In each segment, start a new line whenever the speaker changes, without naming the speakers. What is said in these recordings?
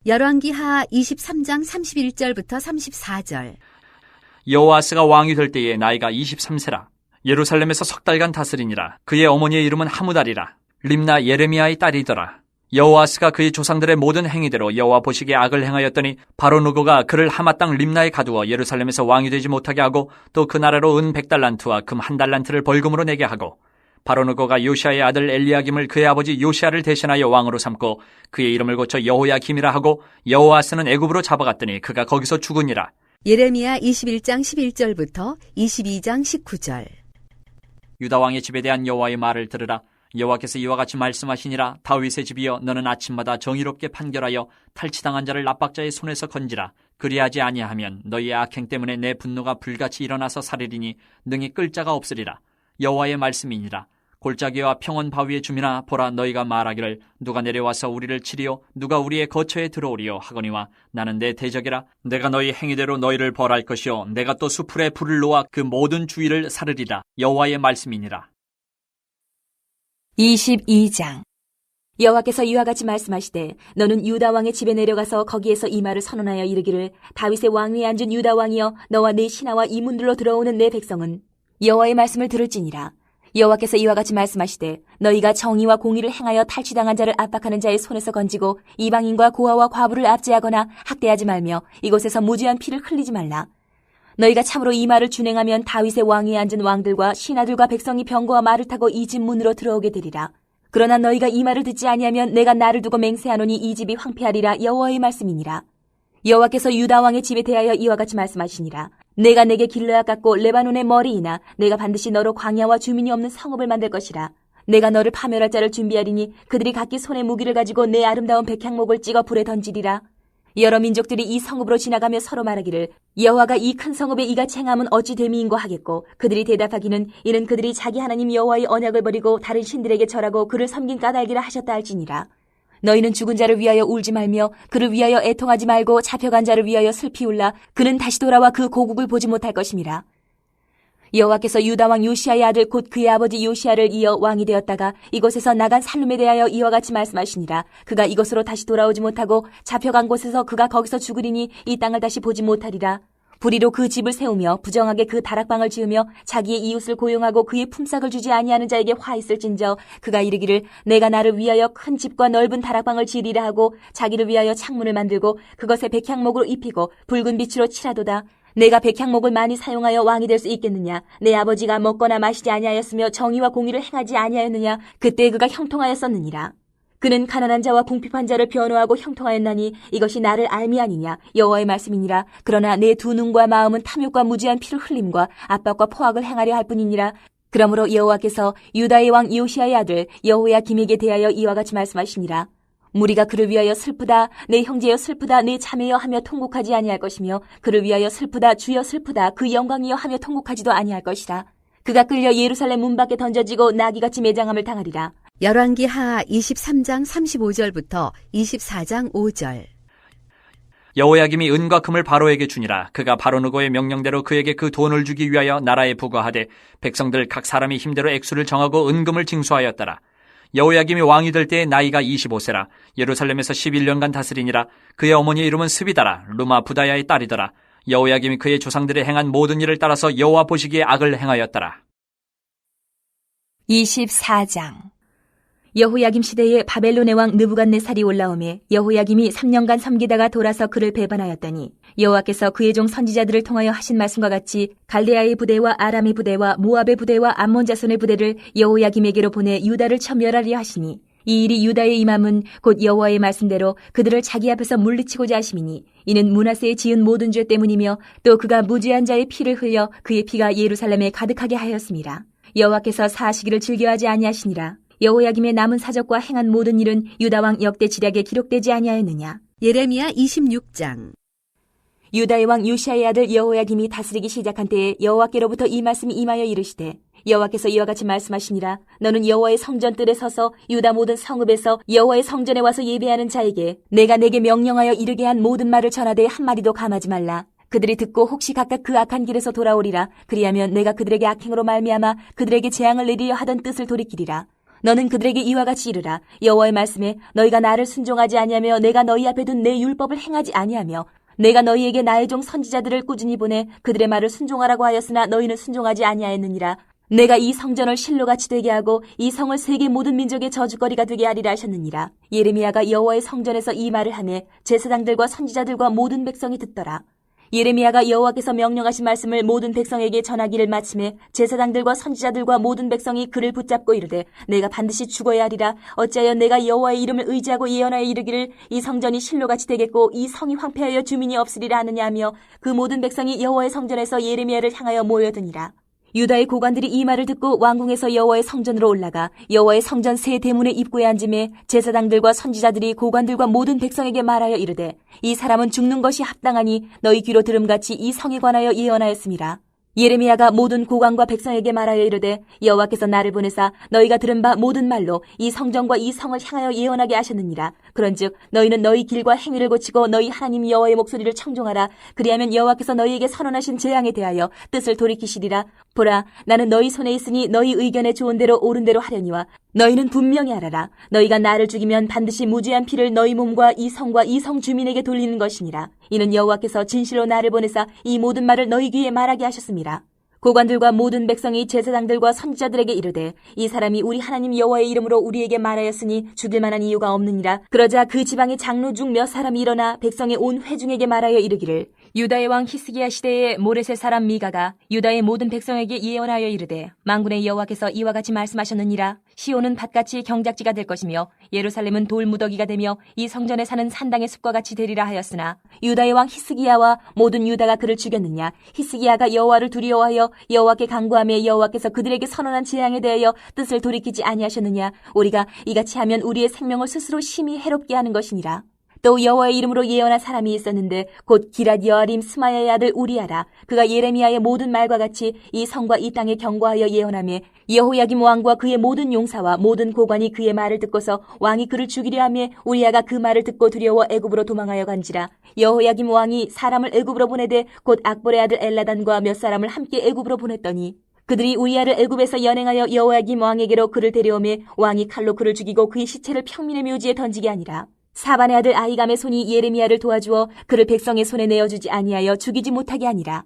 열왕기하 23장 31절부터 34절.
여호아스가 왕이 될 때에 나이가 23세라. 예루살렘에서 석 달간 다스리니라. 그의 어머니의 이름은 하무달이라. 림나 예레미야의 딸이더라. 여호아스가 그의 조상들의 모든 행위대로 여호와 보시기에 악을 행하였더니 바로 누고가 그를 하마 땅 림나에 가두어 예루살렘에서 왕이 되지 못하게 하고 또 그 나라로 은 100달란트와 금 1달란트를 벌금으로 내게 하고 바로 누고가 요시아의 아들 엘리야김을 그의 아버지 요시아를 대신하여 왕으로 삼고 그의 이름을 고쳐 여호야김이라 하고 여호아스는 애굽으로 잡아갔더니 그가 거기서 죽으니라.
예레미야 21장 11절부터 22장 19절.
유다 왕의 집에 대한 여호와의 말을 들으라. 여호와께서 이와 같이 말씀하시니라. 다윗의 집이여, 너는 아침마다 정의롭게 판결하여 탈취당한 자를 압박자의 손에서 건지라. 그리하지 아니하면 너희의 악행 때문에 내 분노가 불같이 일어나서 사르리니 능히 끌 자가 없으리라. 여호와의 말씀이니라. 골짜기와 평원 바위의 주민아, 보라, 너희가 말하기를 누가 내려와서 우리를 치리요 누가 우리의 거처에 들어오리요 하거니와 나는 내 대적이라. 내가 너희 행위대로 너희를 벌할 것이요 내가 또 수풀에 불을 놓아 그 모든 주위를 사르리라. 여호와의 말씀이니라.
22장. 여호와께서 이와 같이 말씀하시되 너는 유다 왕의 집에 내려가서 거기에서 이 말을 선언하여 이르기를 다윗의 왕위에 앉은 유다 왕이여, 너와 네 신하와 이 문들로 들어오는 내 백성은 여호와의 말씀을 들을지니라. 여호와께서 이와 같이 말씀하시되 너희가 정의와 공의를 행하여 탈취당한 자를 압박하는 자의 손에서 건지고 이방인과 고아와 과부를 압제하거나 학대하지 말며 이곳에서 무죄한 피를 흘리지 말라. 너희가 참으로 이 말을 준행하면 다윗의 왕위에 앉은 왕들과 신하들과 백성이 병거와 말을 타고 이 집 문으로 들어오게 되리라. 그러나 너희가 이 말을 듣지 아니하면 내가 나를 두고 맹세하노니 이 집이 황폐하리라. 여호와의 말씀이니라. 여호와께서 유다 왕의 집에 대하여 이와 같이 말씀하시니라. 내가 내게 길르앗 같고 레바논의 머리이나 내가 반드시 너로 광야와 주민이 없는 성읍을 만들 것이라. 내가 너를 파멸할 자를 준비하리니 그들이 각기 손에 무기를 가지고 내 아름다운 백향목을 찍어 불에 던지리라. 여러 민족들이 이 성읍으로 지나가며 서로 말하기를 여호와가 이 큰 성읍에 이같이 행함은 어찌 됨이인고 하겠고, 그들이 대답하기는 이는 그들이 자기 하나님 여호와의 언약을 버리고 다른 신들에게 절하고 그를 섬긴 까닭이라 하셨다 할지니라. 너희는 죽은 자를 위하여 울지 말며 그를 위하여 애통하지 말고 잡혀간 자를 위하여 슬피 울라. 그는 다시 돌아와 그 고국을 보지 못할 것임이라. 여호와께서 유다 왕 요시아의 아들 곧 그의 아버지 요시아를 이어 왕이 되었다가 이곳에서 나간 살룸에 대하여 이와 같이 말씀하시니라. 그가 이곳으로 다시 돌아오지 못하고 잡혀간 곳에서 그가 거기서 죽으리니 이 땅을 다시 보지 못하리라. 불의로 그 집을 세우며 부정하게 그 다락방을 지으며 자기의 이웃을 고용하고 그의 품삯을 주지 아니하는 자에게 화 있을진저 그가 이르기를 내가 나를 위하여 큰 집과 넓은 다락방을 지으리라 하고 자기를 위하여 창문을 만들고 그것에 백향목으로 입히고 붉은 빛으로 칠하도다. 내가 백향목을 많이 사용하여 왕이 될 수 있겠느냐? 내 아버지가 먹거나 마시지 아니하였으며 정의와 공의를 행하지 아니하였느냐? 그때 그가 형통하였었느니라. 그는 가난한 자와 궁핍한 자를 변호하고 형통하였나니 이것이 나를 알미 아니냐? 여호와의 말씀이니라. 그러나 내 두 눈과 마음은 탐욕과 무지한 피를 흘림과 압박과 포악을 행하려 할 뿐이니라. 그러므로 여호와께서 유다의 왕 요시아의 아들 여호야김에게 대하여 이와 같이 말씀하시니라. 무리가 그를 위하여 슬프다, 내 형제여 슬프다, 내 자매여 하며 통곡하지 아니할 것이며 그를 위하여 슬프다, 주여 슬프다, 그 영광이여 하며 통곡하지도 아니할 것이라. 그가 끌려 예루살렘 문 밖에 던져지고 나귀같이 매장함을 당하리라.
열왕기하 23장 35절부터 24장 5절.
여호야김이 은과 금을 바로에게 주니라. 그가 바로 누고의 명령대로 그에게 그 돈을 주기 위하여 나라에 부과하되 백성들 각 사람이 힘대로 액수를 정하고 은금을 징수하였더라. 여호야김이 왕이 될 때에 나이가 25세라. 예루살렘에서 11년간 다스리니라. 그의 어머니의 이름은 스비다라. 루마 부다야의 딸이더라. 여호야김이 그의 조상들이 행한 모든 일을 따라서 여호와 보시기에 악을 행하였더라.
24장. 여호야김 시대에 바벨론의 왕 느부갓네살이 올라오매 여호야김이 3년간 섬기다가 돌아서 그를 배반하였더니 여호와께서 그의 종 선지자들을 통하여 하신 말씀과 같이 갈대아의 부대와 아람의 부대와 모압의 부대와 암몬 자손의 부대를 여호야김에게로 보내 유다를 멸하려 하시니 이 일이 유다의 임함은 곧 여호와의 말씀대로 그들을 자기 앞에서 물리치고자 하심이니 이는 므낫세의 지은 모든 죄 때문이며 또 그가 무죄한 자의 피를 흘려 그의 피가 예루살렘에 가득하게 하였습니다. 여호와께서 사하시기를 즐겨하지 아니하시니라. 여호야김의 남은 사적과 행한 모든 일은 유다왕 역대 지략에 기록되지 아니하였느냐.
예레미야 26장.
유다의 왕 요시아의 아들 여호야김이 다스리기 시작한 때에 여호와께로부터 이 말씀이 임하여 이르시되 여호와께서 이와 같이 말씀하시니라. 너는 여호와의 성전뜰에 서서 유다 모든 성읍에서 여호와의 성전에 와서 예배하는 자에게 내가 내게 명령하여 이르게 한 모든 말을 전하되 한마디도 감하지 말라. 그들이 듣고 혹시 각각 그 악한 길에서 돌아오리라. 그리하면 내가 그들에게 악행으로 말미암아 그들에게 재앙을 내리려 하던 뜻을 돌이키리라. 너는 그들에게 이와 같이 이르라. 여호와의 말씀에 너희가 나를 순종하지 아니하며 내가 너희 앞에 둔 내 율법을 행하지 아니하며 내가 너희에게 나의 종 선지자들을 꾸준히 보내 그들의 말을 순종하라고 하였으나 너희는 순종하지 아니하였느니라. 내가 이 성전을 실로같이 되게 하고 이 성을 세계 모든 민족의 저주거리가 되게 하리라 하셨느니라. 예레미야가 여호와의 성전에서 이 말을 하매 제사장들과 선지자들과 모든 백성이 듣더라. 예레미야가 여호와께서 명령하신 말씀을 모든 백성에게 전하기를 마침에 제사장들과 선지자들과 모든 백성이 그를 붙잡고 이르되 내가 반드시 죽어야 하리라. 어찌하여 내가 여호와의 이름을 의지하고 예언하여 이르기를 이 성전이 실로같이 되겠고 이 성이 황폐하여 주민이 없으리라 하느냐 하며 그 모든 백성이 여호와의 성전에서 예레미야를 향하여 모여드니라. 유다의 고관들이 이 말을 듣고 왕궁에서 여호와의 성전으로 올라가 여호와의 성전 세 대문의 입구에 앉음에 제사장들과 선지자들이 고관들과 모든 백성에게 말하여 이르되 이 사람은 죽는 것이 합당하니 너희 귀로 들음같이 이 성에 관하여 예언하였습니다. 예레미야가 모든 고관과 백성에게 말하여 이르되 여호와께서 나를 보내사 너희가 들은 바 모든 말로 이 성전과 이 성을 향하여 예언하게 하셨느니라. 그런즉 너희는 너희 길과 행위를 고치고 너희 하나님 여호와의 목소리를 청종하라. 그리하면 여호와께서 너희에게 선언하신 재앙에 대하여 뜻을 돌이키시리라. 보라, 나는 너희 손에 있으니 너희 의견에 좋은 대로 옳은 대로 하려니와 너희는 분명히 알아라. 너희가 나를 죽이면 반드시 무죄한 피를 너희 몸과 이 성과 이 성 주민에게 돌리는 것이니라. 이는 여호와께서 진실로 나를 보내사 이 모든 말을 너희 귀에 말하게 하셨습니다. 고관들과 모든 백성이 제사장들과 선지자들에게 이르되 이 사람이 우리 하나님 여호와의 이름으로 우리에게 말하였으니 죽일 만한 이유가 없느니라. 그러자 그 지방의 장로 중 몇 사람이 일어나 백성의 온 회중에게 말하여 이르기를 유다의 왕 히스기야 시대에 모레셋 사람 미가가 유다의 모든 백성에게 예언하여 이르되 만군의 여호와께서 이와 같이 말씀하셨느니라. 시온은 밭같이 경작지가 될 것이며 예루살렘은 돌무더기가 되며 이 성전에 사는 산당의 숲과 같이 되리라 하였으나 유다의 왕 히스기야와 모든 유다가 그를 죽였느냐. 히스기야가 여호와를 두려워하여 여호와께 간구하며 여호와께서 그들에게 선언한 재앙에 대하여 뜻을 돌이키지 아니하셨느냐. 우리가 이같이 하면 우리의 생명을 스스로 심히 해롭게 하는 것이니라. 또 여호와의 이름으로 예언한 사람이 있었는데 곧 기랏 여아림 스마야의 아들 우리야라. 그가 예레미야의 모든 말과 같이 이 성과 이 땅에 경고하여 예언하며 여호야김 왕과 그의 모든 용사와 모든 고관이 그의 말을 듣고서 왕이 그를 죽이려 하며 우리야가 그 말을 듣고 두려워 애굽으로 도망하여 간지라. 여호야김 왕이 사람을 애굽으로 보내되 곧 악볼의 아들 엘라단과 몇 사람을 함께 애굽으로 보냈더니 그들이 우리야를 애굽에서 연행하여 여호야김 왕에게로 그를 데려오며 왕이 칼로 그를 죽이고 그의 시체를 평민의 묘지에 던지게 하니라. 사반의 아들 아히감의 손이 예레미야를 도와주어 그를 백성의 손에 내어주지 아니하여 죽이지 못하게 하니라.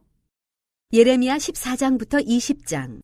예레미야 14장부터 20장.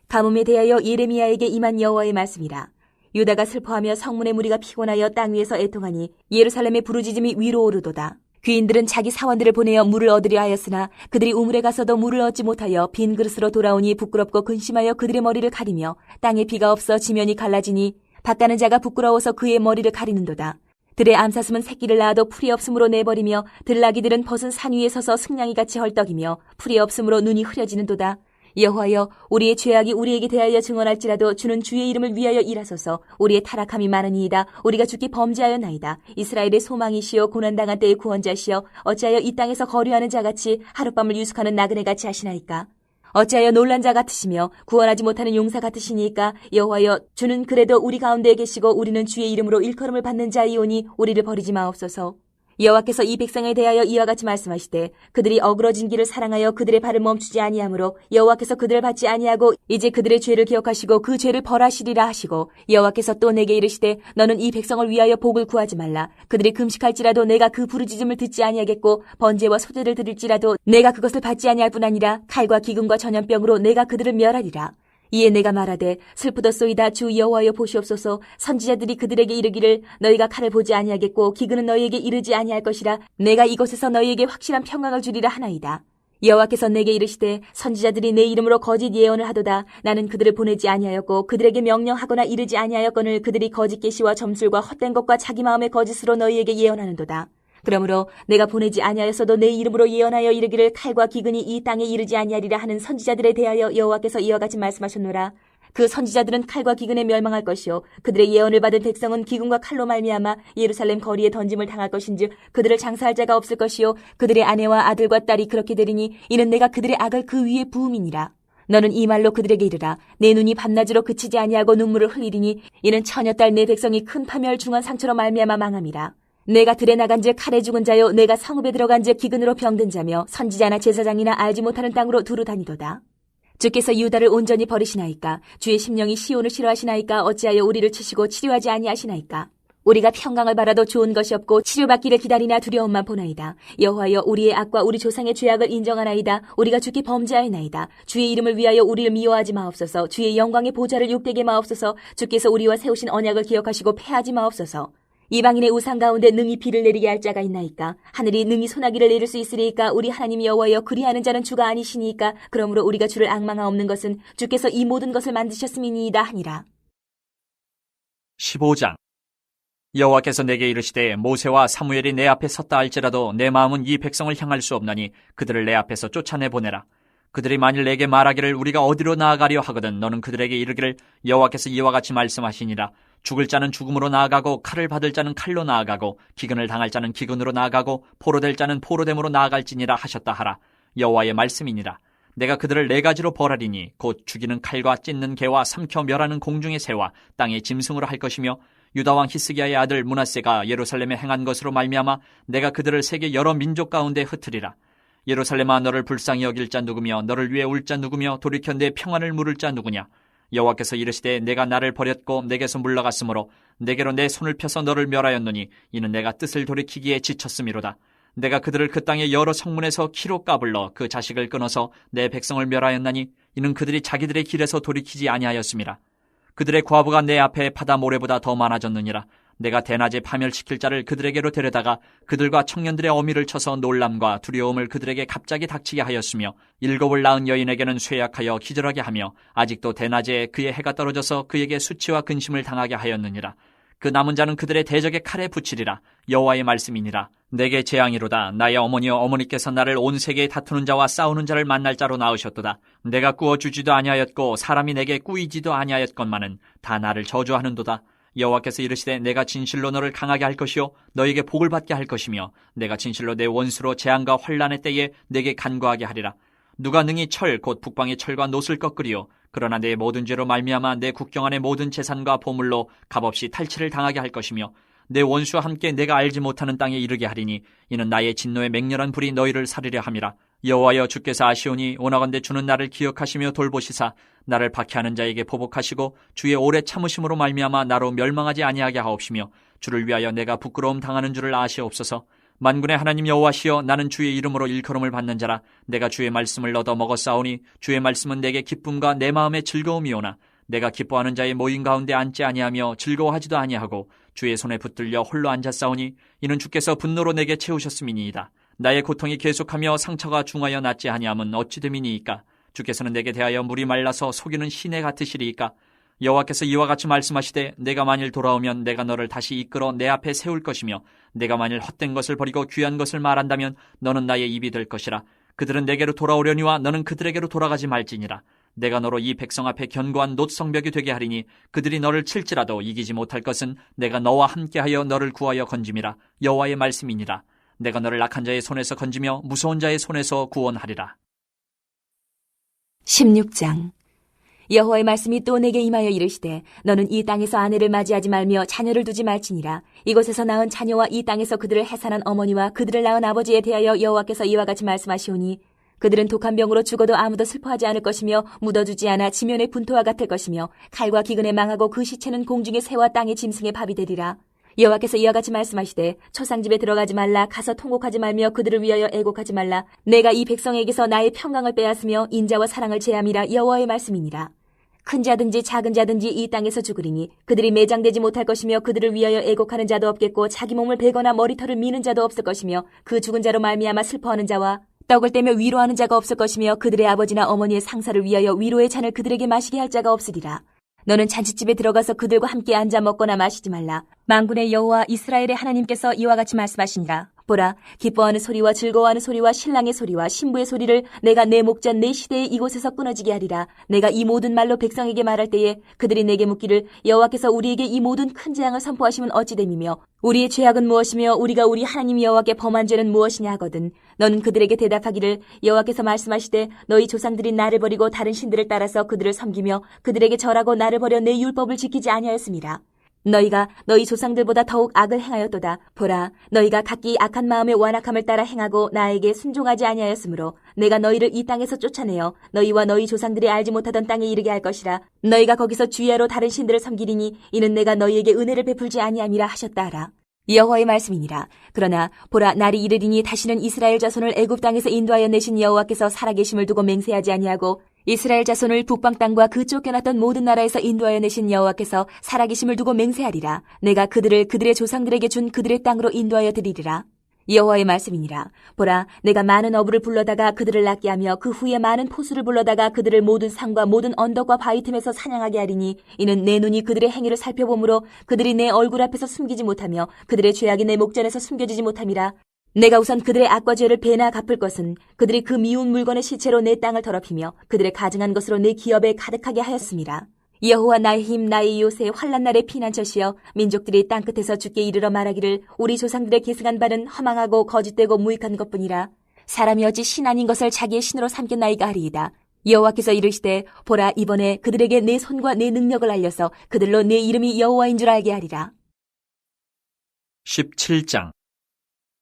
가뭄에 대하여 예레미야에게 임한 여호와의 말씀이라. 유다가 슬퍼하며 성문의 무리가 피곤하여 땅 위에서 애통하니 예루살렘의 부르짖음이 위로 오르도다. 귀인들은 자기 사원들을 보내어 물을 얻으려 하였으나 그들이 우물에 가서도 물을 얻지 못하여 빈 그릇으로 돌아오니 부끄럽고 근심하여 그들의 머리를 가리며 땅에 비가 없어 지면이 갈라지니 밭가는 자가 부끄러워서 그의 머리를 가리는도다. 들의 암사슴은 새끼를 낳아도 풀이 없으므로 내버리며 들나귀들은 벗은 산 위에 서서 승냥이같이 헐떡이며 풀이 없으므로 눈이 흐려지는도다. 여호와여, 우리의 죄악이 우리에게 대하여 증언할지라도 주는 주의 이름을 위하여 일하소서. 우리의 타락함이 많으니이다. 우리가 주께 범죄하였나이다. 이스라엘의 소망이시여 고난당한 때의 구원자시여 어찌하여 이 땅에서 거류하는 자같이 하룻밤을 유숙하는 나그네같이 하시나이까. 어찌하여 놀란 자 같으시며 구원하지 못하는 용사 같으시니까. 여호와여, 주는 그래도 우리 가운데에 계시고 우리는 주의 이름으로 일컬음을 받는 자이오니 우리를 버리지 마옵소서. 여호와께서 이 백성에 대하여 이와 같이 말씀하시되 그들이 어그러진 길을 사랑하여 그들의 발을 멈추지 아니하므로 여호와께서 그들을 받지 아니하고 이제 그들의 죄를 기억하시고 그 죄를 벌하시리라 하시고 여호와께서 또 내게 이르시되 너는 이 백성을 위하여 복을 구하지 말라. 그들이 금식할지라도 내가 그 부르짖음을 듣지 아니하겠고 번제와 소제를 드릴지라도 내가 그것을 받지 아니할 뿐 아니라 칼과 기근과 전염병으로 내가 그들을 멸하리라. 이에 내가 말하되 슬프도소이다. 주 여호와여 보시옵소서. 선지자들이 그들에게 이르기를 너희가 칼을 보지 아니하겠고 기근은 너희에게 이르지 아니할 것이라. 내가 이곳에서 너희에게 확실한 평강을 주리라 하나이다. 여호와께서 내게 이르시되 선지자들이 내 이름으로 거짓 예언을 하도다. 나는 그들을 보내지 아니하였고 그들에게 명령하거나 이르지 아니하였거늘 그들이 거짓 계시와 점술과 헛된 것과 자기 마음의 거짓으로 너희에게 예언하는도다. 그러므로 내가 보내지 아니하였어도 내 이름으로 예언하여 이르기를 칼과 기근이 이 땅에 이르지 아니하리라 하는 선지자들에 대하여 여호와께서 이와 같이 말씀하셨노라. 그 선지자들은 칼과 기근에 멸망할 것이요 그들의 예언을 받은 백성은 기근과 칼로 말미암아 예루살렘 거리에 던짐을 당할 것인즉 그들을 장사할 자가 없을 것이요 그들의 아내와 아들과 딸이 그렇게 되리니 이는 내가 그들의 악을 그 위에 부음이니라. 너는 이 말로 그들에게 이르라. 내 눈이 밤낮으로 그치지 아니하고 눈물을 흘리리니 이는 처녀딸 내 백성이 큰 파멸 중한 상처로 말미암아 망함이라. 내가 들에 나간즉 칼에 죽은 자요 내가 성읍에 들어간즉 기근으로 병든 자며 선지자나 제사장이나 알지 못하는 땅으로 두루 다니도다. 주께서 유다를 온전히 버리시나이까? 주의 심령이 시온을 싫어하시나이까? 어찌하여 우리를 치시고 치료하지 아니하시나이까? 우리가 평강을 바라도 좋은 것이 없고 치료받기를 기다리나 두려움만 보나이다. 여호와여, 우리의 악과 우리 조상의 죄악을 인정하나이다. 우리가 주께 범죄하였나이다. 주의 이름을 위하여 우리를 미워하지 마옵소서. 주의 영광의 보좌를 욕되게 마옵소서. 주께서 우리와 세우신 언약을 기억하시고 패하지 마옵소서. 이방인의 우상 가운데 능히 비를 내리게 할 자가 있나이까? 하늘이 능히 소나기를 내릴 수 있으리이까? 우리 하나님 여호와여, 그리하는 자는 주가 아니시니이까? 그러므로 우리가 주를 앙망하옵는 것은 주께서 이 모든 것을 만드셨음이니이다 하니라.
15장. 여호와께서 내게 이르시되 모세와 사무엘이 내 앞에 섰다 할지라도 내 마음은 이 백성을 향할 수 없나니 그들을 내 앞에서 쫓아내 보내라. 그들이 만일 내게 말하기를 우리가 어디로 나아가려 하거든 너는 그들에게 이르기를 여호와께서 이와 같이 말씀하시니라. 죽을 자는 죽음으로 나아가고 칼을 받을 자는 칼로 나아가고 기근을 당할 자는 기근으로 나아가고 포로될 자는 포로됨으로 나아갈지니라 하셨다 하라. 여호와의 말씀이니라. 내가 그들을 네 가지로 벌하리니 곧 죽이는 칼과 찢는 개와 삼켜 멸하는 공중의 새와 땅의 짐승으로 할 것이며 유다 왕 히스기야의 아들 므낫세가 예루살렘에 행한 것으로 말미암아 내가 그들을 세계 여러 민족 가운데 흩으리라. 예루살렘아, 너를 불쌍히 여길 자 누구며 너를 위해 울 자 누구며 돌이켜 내 평안을 물을 자 누구냐. 여호와께서 이르시되 내가 나를 버렸고 내게서 물러갔으므로 내게로 내 손을 펴서 너를 멸하였노니 이는 내가 뜻을 돌이키기에 지쳤음이로다. 내가 그들을 그 땅의 여러 성문에서 키로 까불러 그 자식을 끊어서 내 백성을 멸하였나니 이는 그들이 자기들의 길에서 돌이키지 아니하였음이라. 그들의 과부가 내 앞에 바다 모래보다 더 많아졌느니라. 내가 대낮에 파멸시킬 자를 그들에게로 데려다가 그들과 청년들의 어미를 쳐서 놀람과 두려움을 그들에게 갑자기 닥치게 하였으며 7을 낳은 여인에게는 쇠약하여 기절하게 하며 아직도 대낮에 그의 해가 떨어져서 그에게 수치와 근심을 당하게 하였느니라. 그 남은 자는 그들의 대적의 칼에 붙이리라. 여호와의 말씀이니라. 내게 재앙이로다. 나의 어머니여, 어머니께서 나를 온 세계에 다투는 자와 싸우는 자를 만날 자로 낳으셨도다. 내가 꾸어주지도 아니하였고 사람이 내게 꾸이지도 아니하였건만은 다 나를 저주하는도다. 여호와께서 이르시되 내가 진실로 너를 강하게 할 것이요 너에게 복을 받게 할 것이며 내가 진실로 내 원수로 재앙과 환난의 때에 내게 간구하게 하리라. 누가 능히 철 곧 북방의 철과 놋을 꺾으리요. 그러나 내 모든 죄로 말미암아 내 국경 안의 모든 재산과 보물로 값없이 탈취를 당하게 할 것이며 내 원수와 함께 내가 알지 못하는 땅에 이르게 하리니 이는 나의 진노의 맹렬한 불이 너희를 살리려 함이라. 여호와여, 주께서 아시오니 원하건대 주는 나를 기억하시며 돌보시사 나를 박해하는 자에게 보복하시고 주의 오래 참으심으로 말미암아 나로 멸망하지 아니하게 하옵시며 주를 위하여 내가 부끄러움 당하는 줄을 아시옵소서. 만군의 하나님 여호와시여, 나는 주의 이름으로 일컬음을 받는 자라. 내가 주의 말씀을 얻어 먹었사오니 주의 말씀은 내게 기쁨과 내 마음의 즐거움이오나 내가 기뻐하는 자의 모임 가운데 앉지 아니하며 즐거워하지도 아니하고 주의 손에 붙들려 홀로 앉았사오니 이는 주께서 분노로 내게 채우셨음이니이다. 나의 고통이 계속하며 상처가 중하여 낫지 아니함은 어찌 됨이니이까. 주께서는 내게 대하여 물이 말라서 속이는 시내 같으시리이까. 여호와께서 이와 같이 말씀하시되 내가 만일 돌아오면 내가 너를 다시 이끌어 내 앞에 세울 것이며 내가 만일 헛된 것을 버리고 귀한 것을 말한다면 너는 나의 입이 될 것이라. 그들은 내게로 돌아오려니와 너는 그들에게로 돌아가지 말지니라. 내가 너로 이 백성 앞에 견고한 놋성벽이 되게 하리니 그들이 너를 칠지라도 이기지 못할 것은 내가 너와 함께하여 너를 구하여 건짐이라. 여호와의 말씀이니라. 내가 너를 악한 자의 손에서 건지며 무서운 자의 손에서 구원하리라.
16장. 여호와의 말씀이 또 내게 임하여 이르시되 너는 이 땅에서 아내를 맞이하지 말며 자녀를 두지 말지니라. 이곳에서 낳은 자녀와 이 땅에서 그들을 해산한 어머니와 그들을 낳은 아버지에 대하여 여호와께서 이와 같이 말씀하시오니 그들은 독한 병으로 죽어도 아무도 슬퍼하지 않을 것이며 묻어두지 않아 지면의 분토와 같을 것이며 칼과 기근에 망하고 그 시체는 공중의 새와 땅의 짐승의 밥이 되리라. 여호와께서 이와 같이 말씀하시되 초상집에 들어가지 말라. 가서 통곡하지 말며 그들을 위하여 애곡하지 말라. 내가 이 백성에게서 나의 평강을 빼앗으며 인자와 사랑을 제함이라. 여호와의 말씀이니라. 큰 자든지 작은 자든지 이 땅에서 죽으리니 그들이 매장되지 못할 것이며 그들을 위하여 애곡하는 자도 없겠고 자기 몸을 베거나 머리털을 미는 자도 없을 것이며 그 죽은 자로 말미암아 슬퍼하는 자와 떡을 떼며 위로하는 자가 없을 것이며 그들의 아버지나 어머니의 상사를 위하여 위로의 잔을 그들에게 마시게 할 자가 없으리라. 너는 잔치집에 들어가서 그들과 함께 앉아 먹거나 마시지 말라. 만군의 여호와 이스라엘의 하나님께서 이와 같이 말씀하시니라. 보라, 기뻐하는 소리와 즐거워하는 소리와 신랑의 소리와 신부의 소리를 내가 내 목자 내 시대에 이곳에서 끊어지게 하리라. 내가 이 모든 말로 백성에게 말할 때에 그들이 내게 묻기를 여호와께서 우리에게 이 모든 큰 재앙을 선포하시면 어찌 됨이며 우리의 죄악은 무엇이며 우리가 우리 하나님 여호와께 범한 죄는 무엇이냐 하거든. 너는 그들에게 대답하기를 여호와께서 말씀하시되 너희 조상들이 나를 버리고 다른 신들을 따라서 그들을 섬기며 그들에게 절하고 나를 버려 내 율법을 지키지 아니하였습니다. 너희가 너희 조상들보다 더욱 악을 행하였도다. 보라, 너희가 각기 악한 마음의 완악함을 따라 행하고 나에게 순종하지 아니하였으므로 내가 너희를 이 땅에서 쫓아내어 너희와 너희 조상들이 알지 못하던 땅에 이르게 할 것이라. 너희가 거기서 주야로 다른 신들을 섬기리니 이는 내가 너희에게 은혜를 베풀지 아니함이라 하셨다 하라. 여호와의 말씀이니라. 그러나 보라, 날이 이르리니 다시는 이스라엘 자손을 애굽 땅에서 인도하여 내신 여호와께서 살아계심을 두고 맹세하지 아니하고 이스라엘 자손을 북방 땅과 그 쫓겨났던 모든 나라에서 인도하여 내신 여호와께서 살아계심을 두고 맹세하리라. 내가 그들을 그들의 조상들에게 준 그들의 땅으로 인도하여 드리리라. 여호와의 말씀이니라. 보라, 내가 많은 어부를 불러다가 그들을 낫게 하며 그 후에 많은 포수를 불러다가 그들을 모든 산과 모든 언덕과 바위 틈에서 사냥하게 하리니 이는 내 눈이 그들의 행위를 살펴보므로 그들이 내 얼굴 앞에서 숨기지 못하며 그들의 죄악이 내 목전에서 숨겨지지 못함이라. 내가 우선 그들의 악과 죄를 배나 갚을 것은 그들이 그 미운 물건의 시체로 내 땅을 더럽히며 그들의 가증한 것으로 내 기업에 가득하게 하였음이라. 여호와 나의 힘 나의 요새 환난 날의 피난처시여 민족들이 땅끝에서 주께 이르러 말하기를 우리 조상들의 계승한 바는 허망하고 거짓되고 무익한 것뿐이라. 사람이 어찌 신 아닌 것을 자기의 신으로 삼겠나이까 하리이다. 여호와께서 이르시되 보라, 이번에 그들에게 내 손과 내 능력을 알려서 그들로 내 이름이 여호와인 줄 알게 하리라.
17장.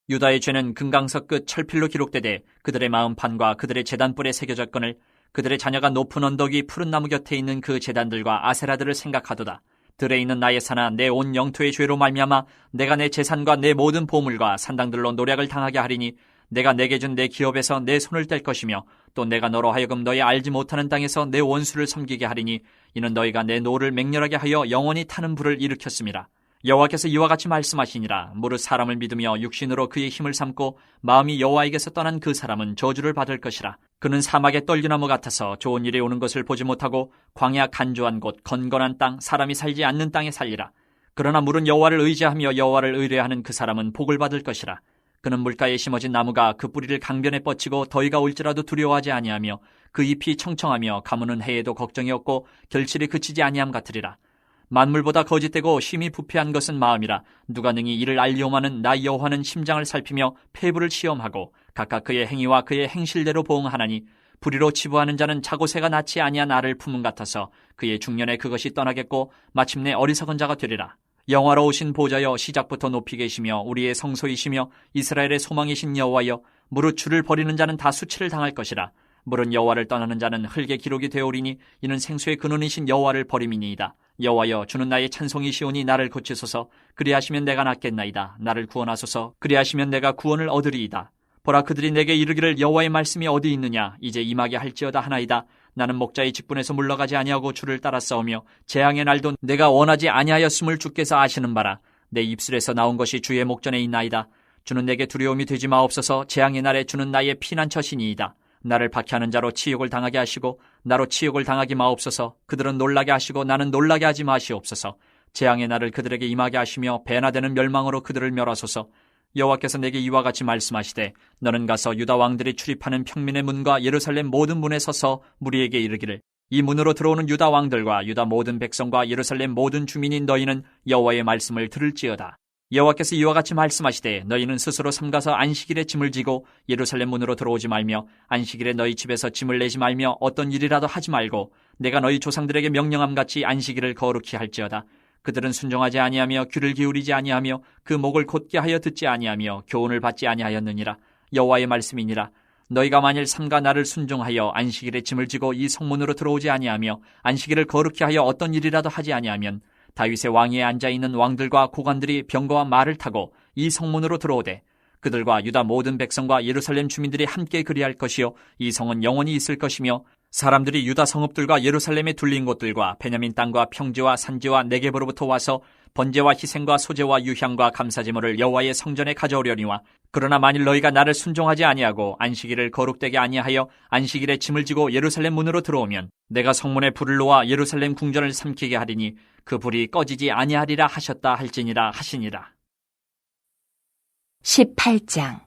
유다의 죄는 금강석 끝 철필로 기록되되 그들의 마음판과 그들의 제단뿔에 새겨졌거늘 그들의 자녀가 높은 언덕 위 푸른 나무 곁에 있는 그 제단들과 아세라들을 생각하도다. 들에 있는 나의 산아, 내 온 영토의 죄로 말미암아 내가 내 재산과 내 모든 보물과 산당들로 노략을 당하게 하리니 내가 내게 준 내 기업에서 내 손을 뗄 것이며 또 내가 너로 하여금 너희 알지 못하는 땅에서 내 원수를 섬기게 하리니 이는 너희가 내 노를 맹렬하게 하여 영원히 타는 불을 일으켰음이라. 여호와께서 이와 같이 말씀하시니라. 무릇 사람을 믿으며 육신으로 그의 힘을 삼고 마음이 여호와에게서 떠난 그 사람은 저주를 받을 것이라. 그는 사막의 떨기나무 같아서 좋은 일이 오는 것을 보지 못하고 광야 간조한 곳 건건한 땅 사람이 살지 않는 땅에 살리라. 그러나 물은 여호와를 의지하며 여호와를 의뢰하는 그 사람은 복을 받을 것이라. 그는 물가에 심어진 나무가 그 뿌리를 강변에 뻗치고 더위가 올지라도 두려워하지 아니하며 그 잎이 청청하며 가무는 해에도 걱정이 없고 결실이 그치지 아니함 같으리라. 만물보다 거짓되고 심히 부패한 것은 마음이라. 누가 능히 이를 알리오마는 나 여호와는 심장을 살피며 폐부를 시험하고 각각 그의 행위와 그의 행실대로 보응하나니 불의로 치부하는 자는 자고새가 낳지 아니한 알을 품은 같아서 그의 중년에 그것이 떠나겠고 마침내 어리석은 자가 되리라. 영화로우신 보좌여, 시작부터 높이 계시며 우리의 성소이시며 이스라엘의 소망이신 여호와여, 무릇 주를 버리는 자는 다 수치를 당할 것이라. 물은 여호와를 떠나는 자는 흙에 기록이 되오리니 이는 생수의 근원이신 여호와를 버림이니이다. 여호와여, 주는 나의 찬송이시오니 나를 고치소서. 그리하시면 내가 낫겠나이다. 나를 구원하소서. 그리하시면 내가 구원을 얻으리이다. 보라, 그들이 내게 이르기를 여호와의 말씀이 어디 있느냐. 이제 임하게 할지어다 하나이다. 나는 목자의 직분에서 물러가지 아니하고 주를 따라 싸우며 재앙의 날도 내가 원하지 아니하였음을 주께서 아시는 바라. 내 입술에서 나온 것이 주의 목전에 있나이다. 주는 내게 두려움이 되지 마옵소서. 재앙의 날에 주는 나의 피난처시니이다. 나를 박해하는 자로 치욕을 당하게 하시고 나로 치욕을 당하게 마옵소서. 그들은 놀라게 하시고 나는 놀라게 하지 마시옵소서. 재앙의 날을 그들에게 임하게 하시며 배나 되는 멸망으로 그들을 멸하소서. 여호와께서 내게 이와 같이 말씀하시되 너는 가서 유다 왕들이 출입하는 평민의 문과 예루살렘 모든 문에 서서 무리에게 이르기를 이 문으로 들어오는 유다 왕들과 유다 모든 백성과 예루살렘 모든 주민인 너희는 여호와의 말씀을 들을지어다. 여호와께서 이와 같이 말씀하시되 너희는 스스로 삼가서 안식일에 짐을 지고 예루살렘 문으로 들어오지 말며 안식일에 너희 집에서 짐을 내지 말며 어떤 일이라도 하지 말고 내가 너희 조상들에게 명령함같이 안식일을 거룩히 할지어다. 그들은 순종하지 아니하며 귀를 기울이지 아니하며 그 목을 곧게 하여 듣지 아니하며 교훈을 받지 아니하였느니라. 여호와의 말씀이니라. 너희가 만일 삼가 나를 순종하여 안식일에 짐을 지고 이 성문으로 들어오지 아니하며 안식일을 거룩히 하여 어떤 일이라도 하지 아니하면 다윗의 왕위에 앉아있는 왕들과 고관들이 병거와 말을 타고 이 성문으로 들어오되 그들과 유다 모든 백성과 예루살렘 주민들이 함께 그리할 것이요 이 성은 영원히 있을 것이며 사람들이 유다 성읍들과 예루살렘에 둘린 곳들과 베냐민 땅과 평지와 산지와 네겝으로부터 와서 번제와 희생과 소제와 유향과 감사제물을 여호와의 성전에 가져오려니와 그러나 만일 너희가 나를 순종하지 아니하고 안식일을 거룩되게 아니하여 안식일에 짐을 지고 예루살렘 문으로 들어오면 내가 성문에 불을 놓아 예루살렘 궁전을 삼키게 하리니 그 불이 꺼지지 아니하리라 하셨다 할지니라 하시니라.
18장.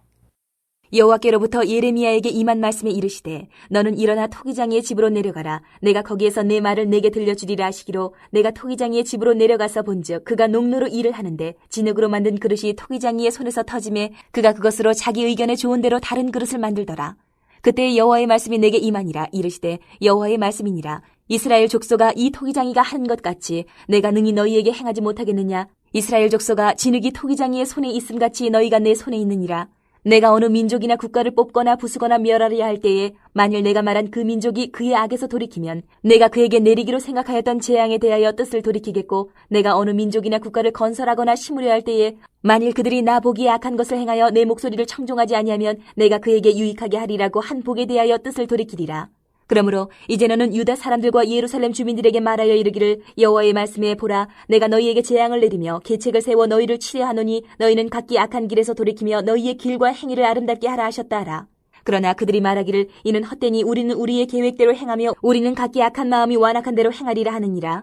여호와께로부터 예레미야에게 임한 말씀에 이르시되 너는 일어나 토기장이의 집으로 내려가라. 내가 거기에서 내 말을 내게 들려주리라 하시기로 내가 토기장이의 집으로 내려가서 본즉 그가 농로로 일을 하는데 진흙으로 만든 그릇이 토기장이의 손에서 터짐에 그가 그것으로 자기 의견에 좋은 대로 다른 그릇을 만들더라. 그때 여호와의 말씀이 내게 임하니라. 이르시되 여호와의 말씀이니라. 이스라엘 족속아 이 토기장이가 한 것 같이 내가 능히 너희에게 행하지 못하겠느냐? 이스라엘 족속아 진흙이 토기장이의 손에 있음같이 너희가 내 손에 있느니라. 내가 어느 민족이나 국가를 뽑거나 부수거나 멸하려 할 때에 만일 내가 말한 그 민족이 그의 악에서 돌이키면 내가 그에게 내리기로 생각하였던 재앙에 대하여 뜻을 돌이키겠고, 내가 어느 민족이나 국가를 건설하거나 심으려 할 때에 만일 그들이 나 보기에 악한 것을 행하여 내 목소리를 청종하지 아니하면 내가 그에게 유익하게 하리라고 한 복에 대하여 뜻을 돌이키리라. 그러므로 이제 너는 유다 사람들과 예루살렘 주민들에게 말하여 이르기를, 여호와의 말씀에 보라, 내가 너희에게 재앙을 내리며 계책을 세워 너희를 치려하노니 너희는 각기 악한 길에서 돌이키며 너희의 길과 행위를 아름답게 하라 하셨다 하라. 그러나 그들이 말하기를, 이는 헛되니 우리는 우리의 계획대로 행하며 우리는 각기 악한 마음이 완악한 대로 행하리라 하느니라.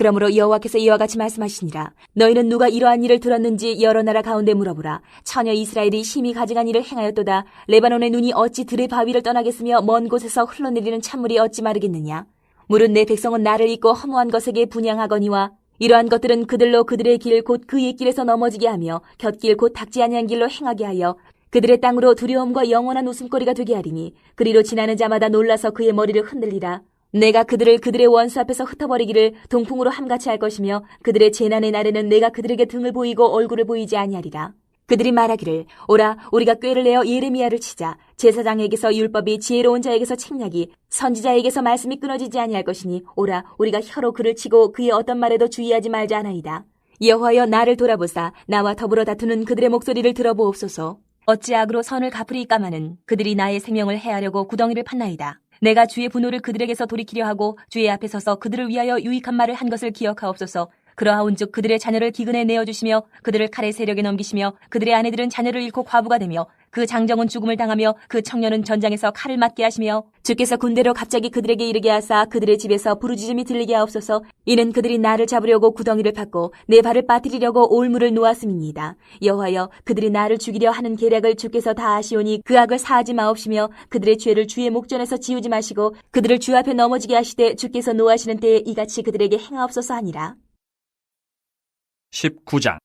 그러므로 여호와께서 이와 같이 말씀하시니라. 너희는 누가 이러한 일을 들었는지 여러 나라 가운데 물어보라. 처녀 이스라엘이 심히 가증한 일을 행하였도다. 레바논의 눈이 어찌 들의 바위를 떠나겠으며 먼 곳에서 흘러내리는 찬물이 어찌 마르겠느냐. 물은 내 백성은 나를 잊고 허무한 것에게 분향하거니와 이러한 것들은 그들로 그들의 길 곧 그의 길에서 넘어지게 하며 곁길 곧 닥지 아니한 길로 행하게 하여 그들의 땅으로 두려움과 영원한 웃음거리가 되게 하리니 그리로 지나는 자마다 놀라서 그의 머리를 흔들리라. 내가 그들을 그들의 원수 앞에서 흩어버리기를 동풍으로 함같이 할 것이며 그들의 재난의 날에는 내가 그들에게 등을 보이고 얼굴을 보이지 아니하리라. 그들이 말하기를, 오라 우리가 꾀를 내어 예레미야를 치자. 제사장에게서 율법이, 지혜로운 자에게서 책략이, 선지자에게서 말씀이 끊어지지 아니할 것이니 오라 우리가 혀로 그를 치고 그의 어떤 말에도 주의하지 말자 하나이다. 여호와여 나를 돌아보사 나와 더불어 다투는 그들의 목소리를 들어보옵소서. 어찌 악으로 선을 갚으리까마는 그들이 나의 생명을 해하려고 구덩이를 팠나이다. 내가 주의 분노를 그들에게서 돌이키려 하고 주의 앞에 서서 그들을 위하여 유익한 말을 한 것을 기억하옵소서. 그러하온즉 그들의 자녀를 기근에 내어주시며 그들을 칼의 세력에 넘기시며 그들의 아내들은 자녀를 잃고 과부가 되며 그 장정은 죽음을 당하며 그 청년은 전장에서 칼을 맞게 하시며 주께서 군대로 갑자기 그들에게 이르게 하사 그들의 집에서 부르짖음이 들리게 하옵소서. 이는 그들이 나를 잡으려고 구덩이를 팠고 내 발을 빠뜨리려고 올무를 놓았음이니이다. 여호와여 그들이 나를 죽이려 하는 계략을 주께서 다 아시오니 그 악을 사하지 마옵시며 그들의 죄를 주의 목전에서 지우지 마시고 그들을 주 앞에 넘어지게 하시되 주께서 노하시는 때에 이같이 그들에게 행하옵소서 하니라.
19장.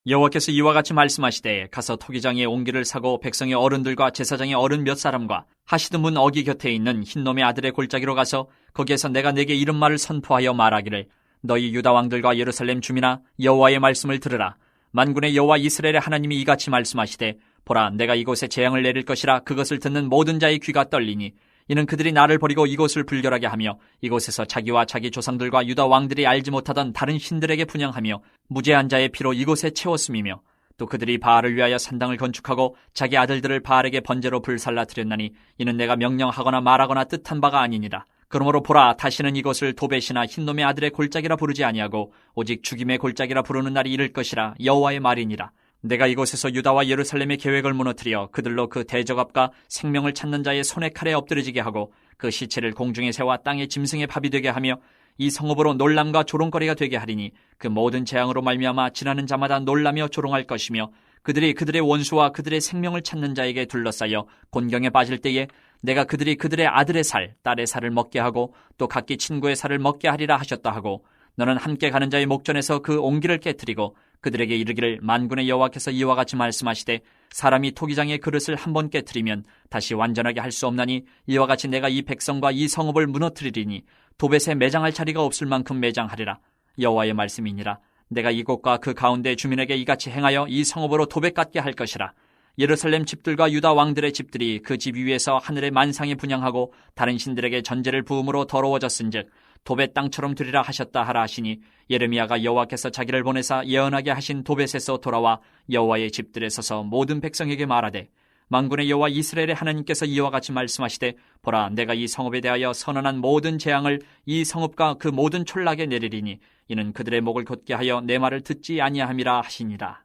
여호와께서 이와 같이 말씀하시되 가서 토기장의 옹기를 사고 백성의 어른들과 제사장의 어른 몇 사람과 하시드 문 어기 곁에 있는 흰놈의 아들의 골짜기로 가서 거기에서 내가 내게 이런 말을 선포하여 말하기를, 너희 유다 왕들과 예루살렘 주민아 여호와의 말씀을 들으라. 만군의 여호와 이스라엘의 하나님이 이같이 말씀하시되 보라 내가 이곳에 재앙을 내릴 것이라. 그것을 듣는 모든 자의 귀가 떨리니 이는 그들이 나를 버리고 이곳을 불결하게 하며 이곳에서 자기와 자기 조상들과 유다 왕들이 알지 못하던 다른 신들에게 분향하며 무죄한 자의 피로 이곳에 채웠음이며 또 그들이 바알을 위하여 산당을 건축하고 자기 아들들을 바알에게 번제로 불살라 드렸나니 이는 내가 명령하거나 말하거나 뜻한 바가 아니니라. 그러므로 보라 다시는 이곳을 도벳이나 흰놈의 아들의 골짜기라 부르지 아니하고 오직 죽임의 골짜기라 부르는 날이 이를 것이라. 여호와의 말이니라. 내가 이곳에서 유다와 예루살렘의 계획을 무너뜨려 그들로 그 대적압과 생명을 찾는 자의 손에 칼에 엎드려지게 하고 그 시체를 공중에 세워 땅의 짐승의 밥이 되게 하며 이 성읍으로 놀람과 조롱거리가 되게 하리니 그 모든 재앙으로 말미암아 지나는 자마다 놀라며 조롱할 것이며 그들이 그들의 원수와 그들의 생명을 찾는 자에게 둘러싸여 곤경에 빠질 때에 내가 그들이 그들의 아들의 살, 딸의 살을 먹게 하고 또 각기 친구의 살을 먹게 하리라 하셨다 하고 너는 함께 가는 자의 목전에서 그 옹기를 깨뜨리고 그들에게 이르기를, 만군의 여호와께서 이와 같이 말씀하시되 사람이 토기장의 그릇을 한 번 깨뜨리면 다시 완전하게 할 수 없나니 이와 같이 내가 이 백성과 이 성읍을 무너뜨리리니 도벳에 매장할 자리가 없을 만큼 매장하리라. 여호와의 말씀이니라. 내가 이곳과 그 가운데 주민에게 이같이 행하여 이 성읍으로 도벳 같게 할 것이라. 예루살렘 집들과 유다 왕들의 집들이 그 집 위에서 하늘의 만상에 분향하고 다른 신들에게 전제를 부음으로 더러워졌은즉 도벳 땅처럼 되리라 하셨다 하라 하시니 예레미야가 여호와께서 자기를 보내사 예언하게 하신 도벳에서 돌아와 여호와의 집들에 서서 모든 백성에게 말하되 만군의 여호와 이스라엘의 하나님께서 이와 같이 말씀하시되 보라 내가 이 성읍에 대하여 선언한 모든 재앙을 이 성읍과 그 모든 촌락에 내리리니 이는 그들의 목을 곧게 하여 내 말을 듣지 아니함이라 하시니라.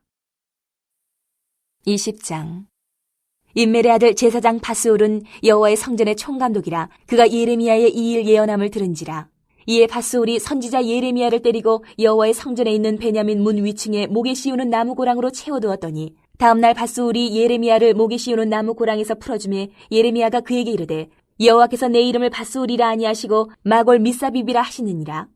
20장. 임멜의 아들 제사장 바스올은 여호와의 성전의 총감독이라. 그가 예레미야의 이 일 예언함을 들은지라. 이에 바스올이 선지자 예레미야를 때리고 여호와의 성전에 있는 베냐민 문 위층에 목에 씌우는 나무 고랑으로 채워두었더니 다음날 바스올이 예레미야를 목에 씌우는 나무 고랑에서 풀어주매 예레미야가 그에게 이르되 여호와께서 내 이름을 바스올이라 아니하시고 마골 미사비비라 하시느니라.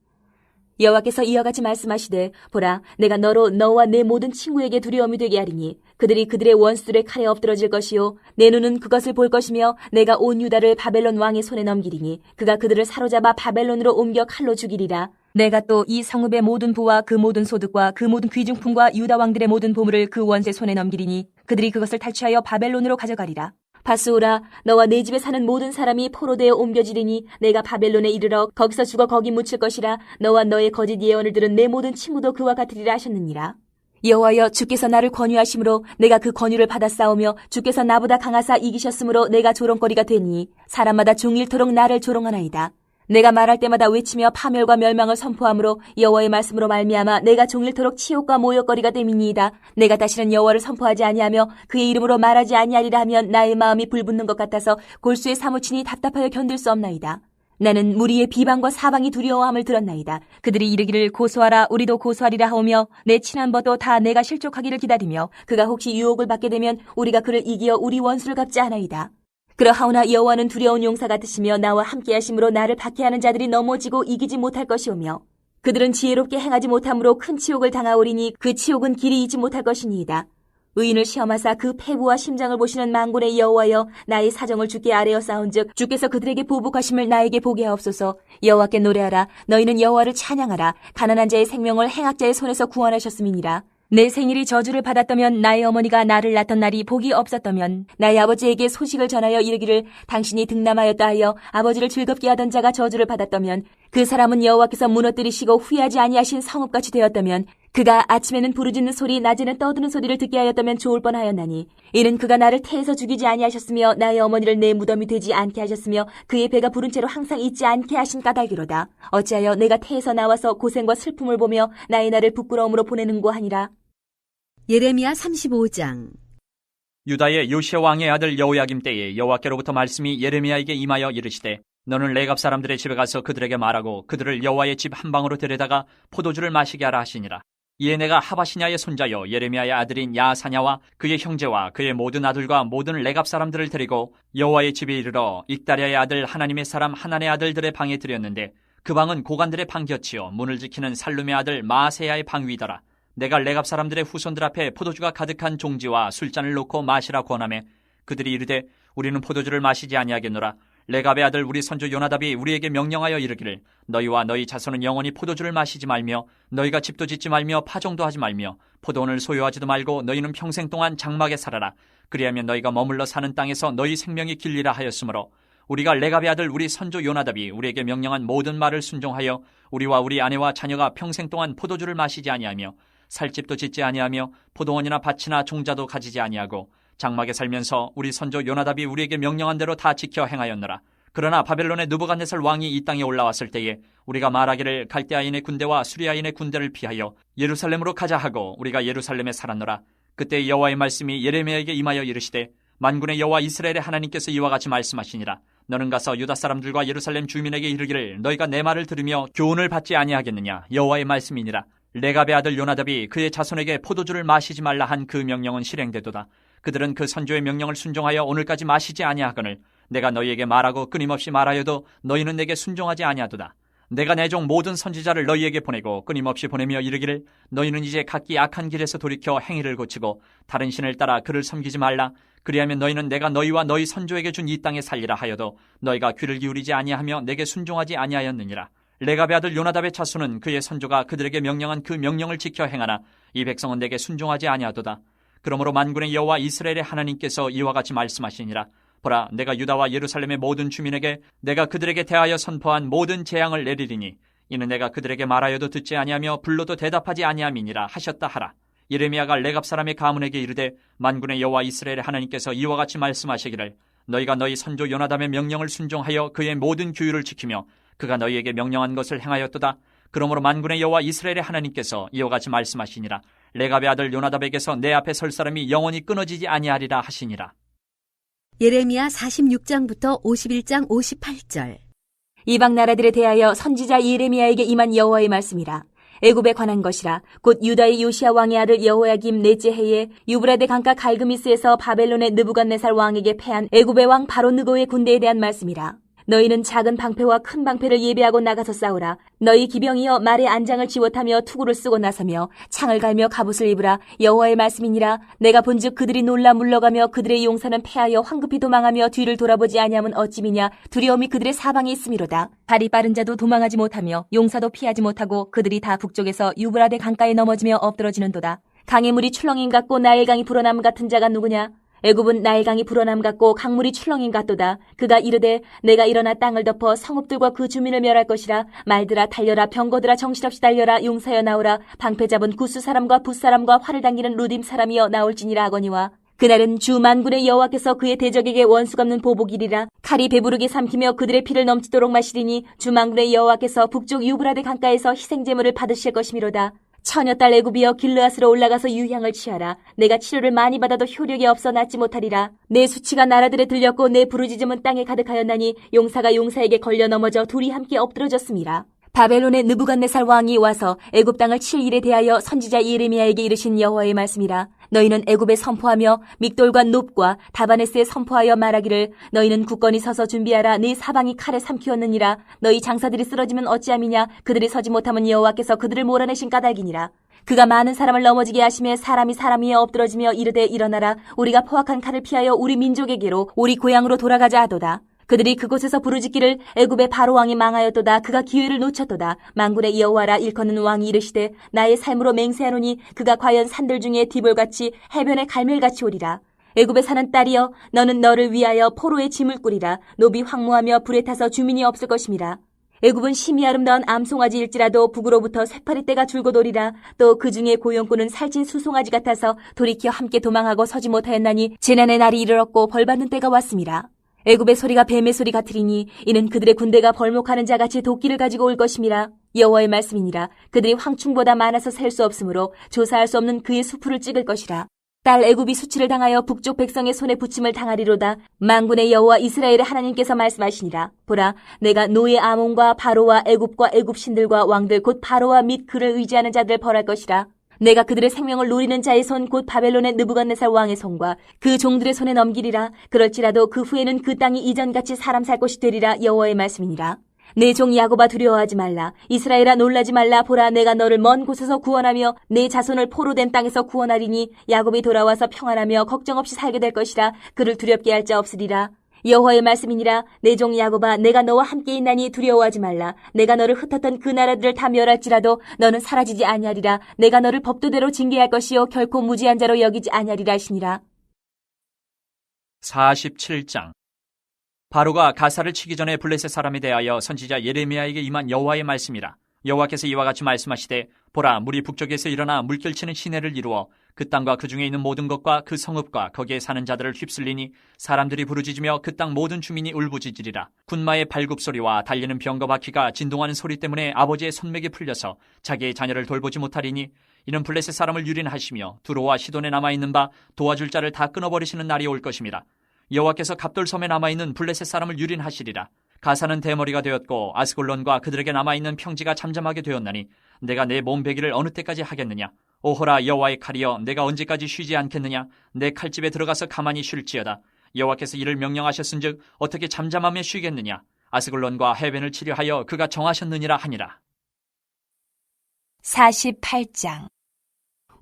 여호와께서 이와 같이 말씀하시되 보라 내가 너로 너와 내 모든 친구에게 두려움이 되게 하리니 그들이 그들의 원수들의 칼에 엎드러질 것이요 내 눈은 그것을 볼 것이며 내가 온 유다를 바벨론 왕의 손에 넘기리니 그가 그들을 사로잡아 바벨론으로 옮겨 칼로 죽이리라. 내가 또 이 성읍의 모든 부와 그 모든 소득과 그 모든 귀중품과 유다 왕들의 모든 보물을 그 원수의 손에 넘기리니 그들이 그것을 탈취하여 바벨론으로 가져가리라. 바스오라 너와 내 집에 사는 모든 사람이 포로되어 옮겨지리니 내가 바벨론에 이르러 거기서 죽어 거기 묻힐 것이라. 너와 너의 거짓 예언을 들은 내 모든 친구도 그와 같으리라 하셨느니라. 여호와여 주께서 나를 권유하심으로 내가 그 권유를 받아 싸우며 주께서 나보다 강하사 이기셨으므로 내가 조롱거리가 되니 사람마다 종일토록 나를 조롱하나이다. 내가 말할 때마다 외치며 파멸과 멸망을 선포하므로 여호와의 말씀으로 말미암아 내가 종일토록 치욕과 모욕거리가 됨이니이다. 내가 다시는 여호와를 선포하지 아니하며 그의 이름으로 말하지 아니하리라 하면 나의 마음이 불붙는 것 같아서 골수에 사무치니 답답하여 견딜 수 없나이다. 나는 무리의 비방과 사방이 두려워함을 들었나이다. 그들이 이르기를 고소하라 우리도 고소하리라 하오며 내 친한 벗도 다 내가 실족하기를 기다리며 그가 혹시 유혹을 받게 되면 우리가 그를 이기어 우리 원수를 갚지 않아이다. 그러하오나 여호와는 두려운 용사 같으시며 나와 함께하심으로 나를 박해하는 자들이 넘어지고 이기지 못할 것이오며 그들은 지혜롭게 행하지 못함으로 큰 치욕을 당하오리니 그 치욕은 길이 잊지 못할 것이니이다. 의인을 시험하사 그 패부와 심장을 보시는 만군의 여호와여 나의 사정을 주께 아뢰어 싸운즉 주께서 그들에게 보복하심을 나에게 보게 하옵소서. 여호와께 노래하라 너희는 여호와를 찬양하라. 가난한 자의 생명을 행악자의 손에서 구원하셨음이니라. 내 생일이 저주를 받았다면 나의 어머니가 나를 낳던 날이 복이 없었다면 나의 아버지에게 소식을 전하여 이르기를 당신이 등남하였다 하여 아버지를 즐겁게 하던 자가 저주를 받았다면 그 사람은 여호와께서 무너뜨리시고 후회하지 아니하신 성읍같이 되었다면 그가 아침에는 부르짖는 소리 낮에는 떠드는 소리를 듣게 하였다면 좋을 뻔하였나니 이는 그가 나를 태에서 죽이지 아니하셨으며 나의 어머니를 내 무덤이 되지 않게 하셨으며 그의 배가 부른 채로 항상 있지 않게 하신 까닭이로다. 어찌하여 내가 태에서 나와서 고생과 슬픔을 보며 나의 날을 부끄러움으로 보내는고 하니라.
예레미야 35장.
유다의 요시야 왕의 아들 여호야김 때에 여호와께로부터 말씀이 예레미야에게 임하여 이르시되 너는 레갑 사람들의 집에 가서 그들에게 말하고 그들을 여호와의 집 한방으로 데려다가 포도주를 마시게 하라 하시니라. 이에 내가 하바시냐의 손자여 예레미야의 아들인 야사냐와 그의 형제와 그의 모든 아들과 모든 레갑 사람들을 데리고 여호와의 집에 이르러 익다랴의 아들 하나님의 사람 하난의 아들들의 방에 들였는데 그 방은 고관들의 방 곁이요 문을 지키는 살룸의 아들 마세야의 방 위더라. 내가 레갑 사람들의 후손들 앞에 포도주가 가득한 종지와 술잔을 놓고 마시라 권하매 그들이 이르되 우리는 포도주를 마시지 아니하겠노라. 레갑의 아들 우리 선조 요나답이 우리에게 명령하여 이르기를 너희와 너희 자손은 영원히 포도주를 마시지 말며 너희가 집도 짓지 말며 파종도 하지 말며 포도원을 소유하지도 말고 너희는 평생 동안 장막에 살아라. 그리하면 너희가 머물러 사는 땅에서 너희 생명이 길리라 하였으므로 우리가 레갑의 아들 우리 선조 요나답이 우리에게 명령한 모든 말을 순종하여 우리와 우리 아내와 자녀가 평생 동안 포도주를 마시지 아니하며 살집도 짓지 아니하며 포도원이나 밭이나 종자도 가지지 아니하고 장막에 살면서 우리 선조 요나답이 우리에게 명령한 대로 다 지켜 행하였노라. 그러나 바벨론의 느부갓네살 왕이 이 땅에 올라왔을 때에 우리가 말하기를 갈대아인의 군대와 수리아인의 군대를 피하여 예루살렘으로 가자 하고 우리가 예루살렘에 살았노라. 그때 여호와의 말씀이 예레미야에게 임하여 이르시되 만군의 여호와 이스라엘의 하나님께서 이와 같이 말씀하시니라. 너는 가서 유다 사람들과 예루살렘 주민에게 이르기를 너희가 내 말을 들으며 교훈을 받지 아니하겠느냐. 여호와의 말씀이니라. 레갑의 아들 요나답이 그의 자손에게 포도주를 마시지 말라 한 그 명령은 실행되도다. 그들은 그 선조의 명령을 순종하여 오늘까지 마시지 아니하거늘 내가 너희에게 말하고 끊임없이 말하여도 너희는 내게 순종하지 아니하도다. 내가 내 종 모든 선지자를 너희에게 보내고 끊임없이 보내며 이르기를 너희는 이제 각기 악한 길에서 돌이켜 행위를 고치고 다른 신을 따라 그를 섬기지 말라. 그리하면 너희는 내가 너희와 너희 선조에게 준 이 땅에 살리라 하여도 너희가 귀를 기울이지 아니하며 내게 순종하지 아니하였느니라. 레갑의 아들 요나답의 자손은 그의 선조가 그들에게 명령한 그 명령을 지켜 행하나 이 백성은 내게 순종하지 아니하도다. 그러므로 만군의 여호와 이스라엘의 하나님께서 이와 같이 말씀하시니라. 보라, 내가 유다와 예루살렘의 모든 주민에게 내가 그들에게 대하여 선포한 모든 재앙을 내리리니 이는 내가 그들에게 말하여도 듣지 아니하며 불러도 대답하지 아니함이니라 하셨다 하라. 예레미야가 레갑 사람의 가문에게 이르되 만군의 여호와 이스라엘의 하나님께서 이와 같이 말씀하시기를 너희가 너희 선조 요나답의 명령을 순종하여 그의 모든 규율을 지키며 그가 너희에게 명령한 것을 행하였도다. 그러므로 만군의 여호와 이스라엘의 하나님께서 이와 같이 말씀하시니라. 레갑의 아들 요나답에게서 내 앞에 설 사람이 영원히 끊어지지 아니하리라 하시니라.
예레미야 46장부터 51장 58절.
이방 나라들에 대하여 선지자 예레미야에게 임한 여호와의 말씀이라. 애굽에 관한 것이라. 곧 유다의 요시야 왕의 아들 여호야김 넷째 해에 유브라데 강가 갈그미스에서 바벨론의 느부갓네살 왕에게 패한 애굽의 왕 바로 느고의 군대에 대한 말씀이라. 너희는 작은 방패와 큰 방패를 예비하고 나가서 싸우라. 너희 기병이여 말에 안장을 지워타며 투구를 쓰고 나서며 창을 갈며 갑옷을 입으라. 여호와의 말씀이니라. 내가 본즉 그들이 놀라 물러가며 그들의 용사는 패하여 황급히 도망하며 뒤를 돌아보지 아니함은 어찌미냐. 두려움이 그들의 사방에 있음이로다. 발이 빠른 자도 도망하지 못하며 용사도 피하지 못하고 그들이 다 북쪽에서 유브라데 강가에 넘어지며 엎드러지는도다. 강의 물이 출렁임 같고 나일강이 불어남 같은 자가 누구냐? 애굽은 나일강이 불어남 같고 강물이 출렁임 같도다. 그가 이르되 내가 일어나 땅을 덮어 성읍들과 그 주민을 멸할 것이라. 말들아 달려라. 병거들아 정신없이 달려라. 용사여 나오라. 방패 잡은 구스 사람과 붓 사람과 활을 당기는 루딤 사람이여 나올지니라 하거니와. 그날은 주 만군의 여호와께서 그의 대적에게 원수 갚는 보복이리라. 칼이 배부르게 삼키며 그들의 피를 넘치도록 마시리니 주 만군의 여호와께서 북쪽 유브라데 강가에서 희생제물을 받으실 것이미로다. 처녀딸 애굽이여 길르앗으로 올라가서 유향을 취하라. 내가 치료를 많이 받아도 효력이 없어 낫지 못하리라. 내 수치가 나라들에 들렸고 내 부르짖음은 땅에 가득하였나니 용사가 용사에게 걸려 넘어져 둘이 함께 엎드러졌음이라. 바벨론의 느부갓네살 왕이 와서 애굽 땅을 칠 일에 대하여 선지자 예레미야에게 이르신 여호와의 말씀이라. 너희는 애굽에 선포하며 믹돌과 놋과 다바네스에 선포하여 말하기를 너희는 굳건히 서서 준비하라. 네 사방이 칼에 삼키었느니라. 너희 장사들이 쓰러지면 어찌함이냐. 그들이 서지 못하면 여호와께서 그들을 몰아내신 까닭이니라. 그가 많은 사람을 넘어지게 하시며 사람이 사람 위에 엎드러지며 이르되 일어나라. 우리가 포악한 칼을 피하여 우리 민족에게로 우리 고향으로 돌아가자 하도다. 그들이 그곳에서 부르짖기를 애굽의 바로 왕이 망하였도다. 그가 기회를 놓쳤도다. 만군의 여호와라. 일컫는 왕이 이르시되 나의 삶으로 맹세하노니 그가 과연 산들 중에 디볼같이 해변의 갈멜같이 오리라. 애굽에 사는 딸이여 너는 너를 위하여 포로의 짐을 꾸리라. 노비 황무하며 불에 타서 주민이 없을 것임이라. 애굽은 심히 아름다운 암송아지일지라도 북으로부터 쇠파리떼가 줄곧 오리라. 또 그 중에 고용꾼은 살찐 수송아지 같아서 돌이켜 함께 도망하고 서지 못하였나니 재난의 날이 이르렀고 벌받는 때가 왔음이라. 애굽의 소리가 뱀의 소리 같으리니 이는 그들의 군대가 벌목하는 자같이 도끼를 가지고 올 것임이라. 여호와의 말씀이니라. 그들이 황충보다 많아서 셀 수 없으므로 조사할 수 없는 그의 수풀을 찍을 것이라. 딸 애굽이 수치를 당하여 북쪽 백성의 손에 붙임을 당하리로다. 만군의 여호와 이스라엘의 하나님께서 말씀하시니라. 보라, 내가 노예 아몬과 바로와 애굽과 애굽 신들과 왕들 곧 바로와 및 그를 의지하는 자들을 벌할 것이라. 내가 그들의 생명을 노리는 자의 손 곧 바벨론의 느부갓네살 왕의 손과 그 종들의 손에 넘기리라. 그럴지라도 그 후에는 그 땅이 이전같이 사람 살 곳이 되리라. 여호와의 말씀이니라. 내 종 야곱아 두려워하지 말라. 이스라엘아 놀라지 말라. 보라, 내가 너를 먼 곳에서 구원하며 내 자손을 포로된 땅에서 구원하리니 야곱이 돌아와서 평안하며 걱정 없이 살게 될 것이라. 그를 두렵게 할 자 없으리라. 여호와의 말씀이니라. 내 종 야곱아 내가 너와 함께 있나니 두려워하지 말라. 내가 너를 흩었던 그 나라들을 다 멸할지라도 너는 사라지지 아니하리라. 내가 너를 법도대로 징계할 것이요 결코 무지한 자로 여기지 아니하리라 하시니라.
47장. 바로가 가사를 치기 전에 블레셋 사람에 대하여 선지자 예레미야에게 임한 여호와의 말씀이라. 여호와께서 이와 같이 말씀하시되 보라, 물이 북쪽에서 일어나 물결치는 시내를 이루어 그 땅과 그 중에 있는 모든 것과 그 성읍과 거기에 사는 자들을 휩쓸리니 사람들이 부르짖으며 그 땅 모든 주민이 울부짖으리라. 군마의 발굽소리와 달리는 병거 바퀴가 진동하는 소리 때문에 아버지의 손맥이 풀려서 자기의 자녀를 돌보지 못하리니 이는 블레셋 사람을 유린하시며 두로와 시돈에 남아있는 바 도와줄 자를 다 끊어버리시는 날이 올 것임이라. 여호와께서 갑돌섬에 남아있는 블레셋 사람을 유린하시리라. 가사는 대머리가 되었고 아스골론과 그들에게 남아있는 평지가 잠잠하게 되었나니 내가 내 몸베기를 어느 때까지 하겠느냐. 오호라, 여호와의 칼이여 내가 언제까지 쉬지 않겠느냐. 내 칼집에 들어가서 가만히 쉴지어다. 여호와께서 이를 명령하셨은즉 어떻게 잠잠하며 쉬겠느냐. 아스골론과 해변을 치료하여 그가 정하셨느니라 하니라.
48장.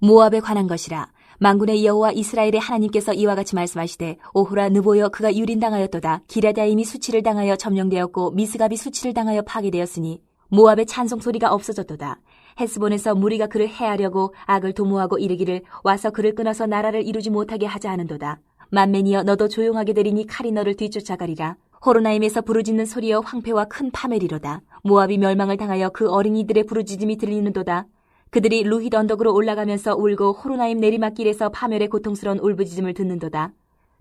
모압에 관한 것이라. 만군의 여호와 이스라엘의 하나님께서 이와 같이 말씀하시되 오호라 느보여 그가 유린당하였도다. 기랴다임이 수치를 당하여 점령되었고 미스갑이 수치를 당하여 파괴되었으니 모압의 찬송소리가 없어졌도다. 헤스본에서 무리가 그를 해하려고 악을 도모하고 이르기를 와서 그를 끊어서 나라를 이루지 못하게 하자 하는도다. 만맨이여 너도 조용하게 되리니 칼이 너를 뒤쫓아가리라. 호로나임에서 부르짖는 소리여 황폐와 큰 파멸이로다. 모압이 멸망을 당하여 그 어린이들의 부르짖음이 들리는도다. 그들이 루힛 언덕으로 올라가면서 울고 호로나임 내리막길에서 파멸의 고통스러운 울부짖음을 듣는도다.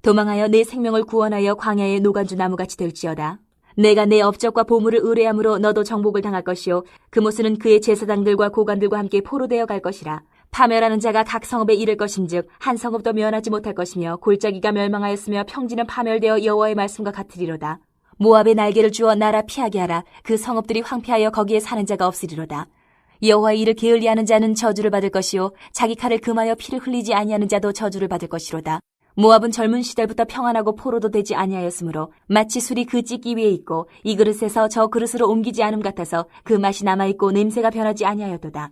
도망하여 내 생명을 구원하여 광야의 노간주 나무같이 될지어다. 내가 내 업적과 보물을 의뢰함으로 너도 정복을 당할 것이요 그 모습은 그의 제사장들과 고관들과 함께 포로되어 갈 것이라. 파멸하는 자가 각 성읍에 이를 것인즉 한 성읍도 면하지 못할 것이며 골짜기가 멸망하였으며 평지는 파멸되어 여호와의 말씀과 같으리로다. 모압의 날개를 주어 나라 피하게 하라. 그 성읍들이 황폐하여 거기에 사는 자가 없으리로다. 여호와의 일을 게을리하는 자는 저주를 받을 것이요 자기 칼을 금하여 피를 흘리지 아니하는 자도 저주를 받을 것이로다. 모압은 젊은 시절부터 평안하고 포로도 되지 아니하였으므로 마치 술이 그 찢기 위에 있고 이 그릇에서 저 그릇으로 옮기지 않음 같아서 그 맛이 남아있고 냄새가 변하지 아니하였도다.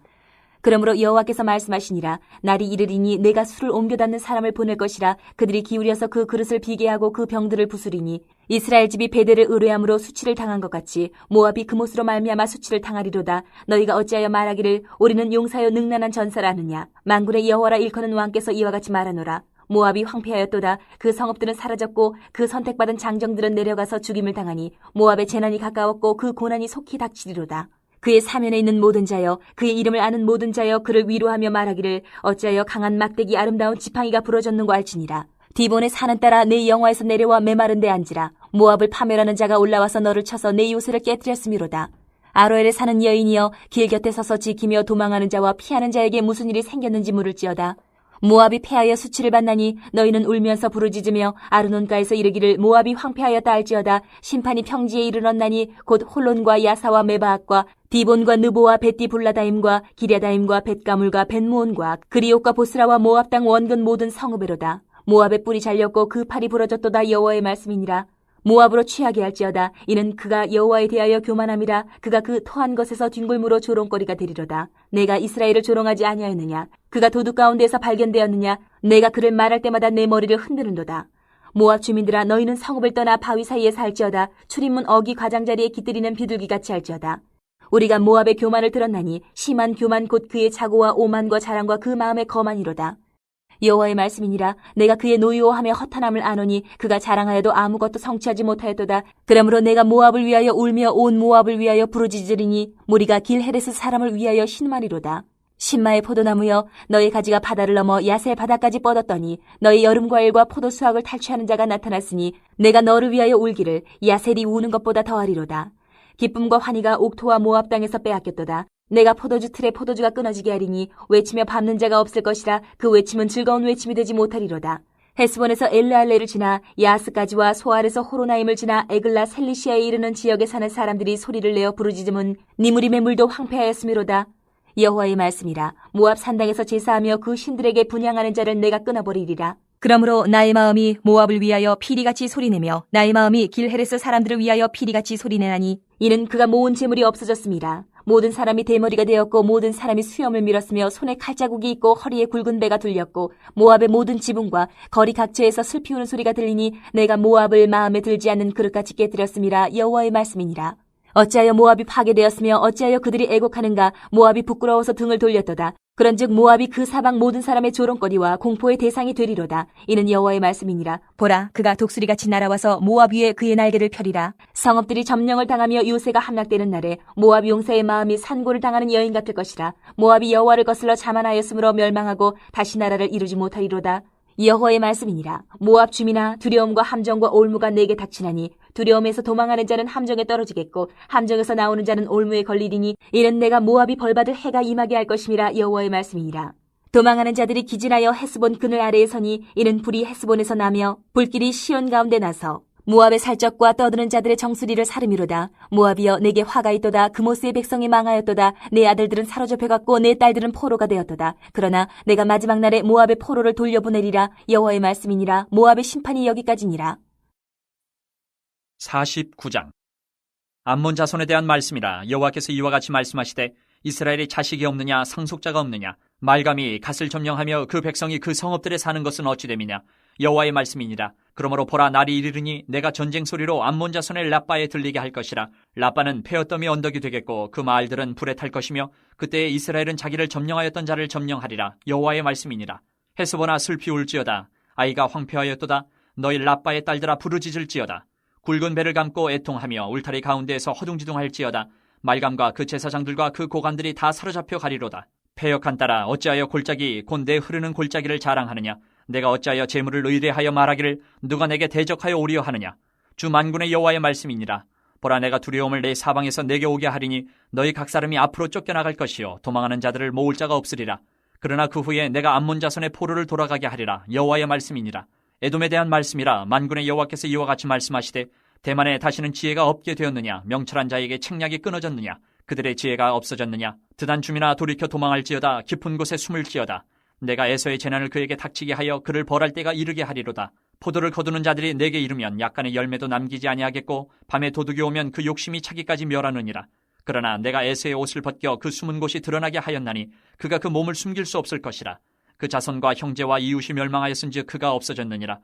그러므로 여호와께서 말씀하시니라. 날이 이르리니 내가 술을 옮겨닫는 사람을 보낼 것이라. 그들이 기울여서 그 그릇을 비게 하고 그 병들을 부수리니 이스라엘 집이 베델을 의뢰함으로 수치를 당한 것 같이 모압이 그못으로 말미암아 수치를 당하리로다. 너희가 어찌하여 말하기를 우리는 용사여 능란한 전사라 하느냐. 만군의 여호와라 일컫는 왕께서 이와 같이 말하노라. 모압이 황폐하였도다. 그 성읍들은 사라졌고 그 선택받은 장정들은 내려가서 죽임을 당하니 모압의 재난이 가까웠고 그 고난이 속히 닥치리로다. 그의 사면에 있는 모든 자여, 그의 이름을 아는 모든 자여, 그를 위로하며 말하기를 어찌하여 강한 막대기 아름다운 지팡이가 부러졌는고 알지니라. 디본의 산은 따라 내 영화에서 내려와 메마른 데 앉으라. 모압을 파멸하는 자가 올라와서 너를 쳐서 내 요새를 깨뜨렸음이로다. 아로엘에 사는 여인이여, 길 곁에 서서 지키며 도망하는 자와 피하는 자에게 무슨 일이 생겼는지 물을지어다. 모압이 패하여 수치를 받나니 너희는 울면서 부르짖으며 아르논가에서 이르기를 모압이 황폐하였다 할지어다. 심판이 평지에 이르렀나니 곧 홀론과 야사와 메바앗과 디본과 느보와 벳디불라다임과 기랴다임과 벳가물과 벳무온과 그리옥과 보스라와 모압 땅 원근 모든 성읍에로다. 모압의 뿔이 잘렸고 그 팔이 부러졌도다. 여호와의 말씀이니라. 모압으로 취하게 할지어다. 이는 그가 여호와에 대하여 교만함이라. 그가 그 토한 것에서 뒹굴무로 조롱거리가 되리로다. 내가 이스라엘을 조롱하지 아니하였느냐. 그가 도둑 가운데에서 발견되었느냐. 내가 그를 말할 때마다 내 머리를 흔드는도다. 모압 주민들아, 너희는 성읍을 떠나 바위 사이에 살지어다. 출입문 어기 가장자리에 깃들이는 비둘기같이 할지어다. 우리가 모압의 교만을 들었나니 심한 교만 곧 그의 자고와 오만과 자랑과 그 마음의 거만이로다. 여호와의 말씀이니라. 내가 그의 노여워함에 허탄함을 아노니 그가 자랑하여도 아무것도 성취하지 못하였도다. 그러므로 내가 모압을 위하여 울며 온 모압을 위하여 부르짖으리니 무리가 길헤레스 사람을 위하여 신마리로다. 신마의 포도나무여, 너의 가지가 바다를 넘어 야셀 바다까지 뻗었더니 너의 여름 과일과 포도 수확을 탈취하는 자가 나타났으니 내가 너를 위하여 울기를 야셀이 우는 것보다 더하리로다. 기쁨과 환희가 옥토와 모압 땅에서 빼앗겼도다. 내가 포도주 틀에 포도주가 끊어지게 하리니 외치며 밟는 자가 없을 것이라. 그 외침은 즐거운 외침이 되지 못하리로다. 헤스본에서 엘르알레를 지나 야스까지와 소알에서 호로나임을 지나 에글라 셀리시아에 이르는 지역에 사는 사람들이 소리를 내어 부르짖음은 니무림의 물도 황폐하였음이로다. 여호와의 말씀이라. 모압 산당에서 제사하며 그 신들에게 분향하는 자를 내가 끊어버리리라. 그러므로 나의 마음이 모압을 위하여 피리같이 소리내며 나의 마음이 길헤레스 사람들을 위하여 피리같이 소리내나니 이는 그가 모은 재물이 없어졌음이라. 모든 사람이 대머리가 되었고 모든 사람이 수염을 밀었으며 손에 칼자국이 있고 허리에 굵은 배가 둘렸고 모압의 모든 지붕과 거리 각처에서 슬피 우는 소리가 들리니 내가 모압을 마음에 들지 않는 그릇같이 깨뜨렸음이라. 여호와의 말씀이니라. 어찌하여 모압이 파괴되었으며 어찌하여 그들이 애곡하는가. 모압이 부끄러워서 등을 돌렸도다. 그런즉 모압이 그 사방 모든 사람의 조롱거리와 공포의 대상이 되리로다. 이는 여호와의 말씀이니라. 보라, 그가 독수리같이 날아와서 모압 위에 그의 날개를 펴리라. 성읍들이 점령을 당하며 요새가 함락되는 날에 모압 용사의 마음이 산고를 당하는 여인 같을 것이라. 모압이 여호와를 거슬러 자만하였으므로 멸망하고 다시 나라를 이루지 못하리로다. 여호와의 말씀이니라. 모압 주민아, 두려움과 함정과 올무가 내게 닥치나니 두려움에서 도망하는 자는 함정에 떨어지겠고 함정에서 나오는 자는 올무에 걸리리니 이는 내가 모압이 벌받을 해가 임하게 할 것임이라. 여호와의 말씀이니라. 도망하는 자들이 기진하여 헤스본 그늘 아래에 서니 이는 불이 헤스본에서 나며 불길이 시온 가운데 나서 모압의 살적과 떠드는 자들의 정수리를 사르미로다. 모압이여, 내게 화가 있도다. 그모스의 백성이 망하였도다. 내 아들들은 사로잡혀갔고 내 딸들은 포로가 되었도다. 그러나 내가 마지막 날에 모압의 포로를 돌려보내리라. 여호와의 말씀이니라. 모압의 심판이 여기까지니라.
49장. 암몬 자손에 대한 말씀이라. 여호와께서 이와 같이 말씀하시되 이스라엘에 자식이 없느냐, 상속자가 없느냐, 말감이 갓을 점령하며 그 백성이 그 성읍들에 사는 것은 어찌 됨이냐. 여호와의 말씀이니라. 그러므로 보라, 날이 이르리니 내가 전쟁 소리로 암몬 자손의 라빠에 들리게 할 것이라. 라빠는 폐허더미 언덕이 되겠고 그 마을들은 불에 탈 것이며 그때에 이스라엘은 자기를 점령하였던 자를 점령하리라. 여호와의 말씀이니라. 헤스보나 슬피 울지어다. 아이가 황폐하였도다. 너희 라빠의 딸들아 부르짖을지어다. 굵은 배를 감고 애통하며 울타리 가운데에서 허둥지둥할지어다. 말감과 그 제사장들과 그 고관들이 다 사로잡혀 가리로다. 패역한 딸아, 어찌하여 골짜기 곧 내 흐르는 골짜기를 자랑하느냐. 내가 어찌하여 재물을 의뢰하여 말하기를 누가 내게 대적하여 오리여 하느냐. 주 만군의 여호와의 말씀이니라. 보라, 내가 두려움을 내 사방에서 내게 오게 하리니 너희 각 사람이 앞으로 쫓겨나갈 것이요 도망하는 자들을 모을 자가 없으리라. 그러나 그 후에 내가 암몬 자손의 포로를 돌아가게 하리라. 여호와의 말씀이니라. 에돔에 대한 말씀이라. 만군의 여호와께서 이와 같이 말씀하시되 대만에 다시는 지혜가 없게 되었느냐. 명철한 자에게 책략이 끊어졌느냐. 그들의 지혜가 없어졌느냐. 드단 주민아, 돌이켜 도망할지어다. 깊은 곳에 숨을지어다. 내가 에서의 재난을 그에게 닥치게 하여 그를 벌할 때가 이르게 하리로다. 포도를 거두는 자들이 내게 이르면 약간의 열매도 남기지 아니하겠고 밤에 도둑이 오면 그 욕심이 차기까지 멸하느니라. 그러나 내가 에서의 옷을 벗겨 그 숨은 곳이 드러나게 하였나니 그가 그 몸을 숨길 수 없을 것이라. 그 자손과 형제와 이웃이 멸망하였은즉 그가 없어졌느니라.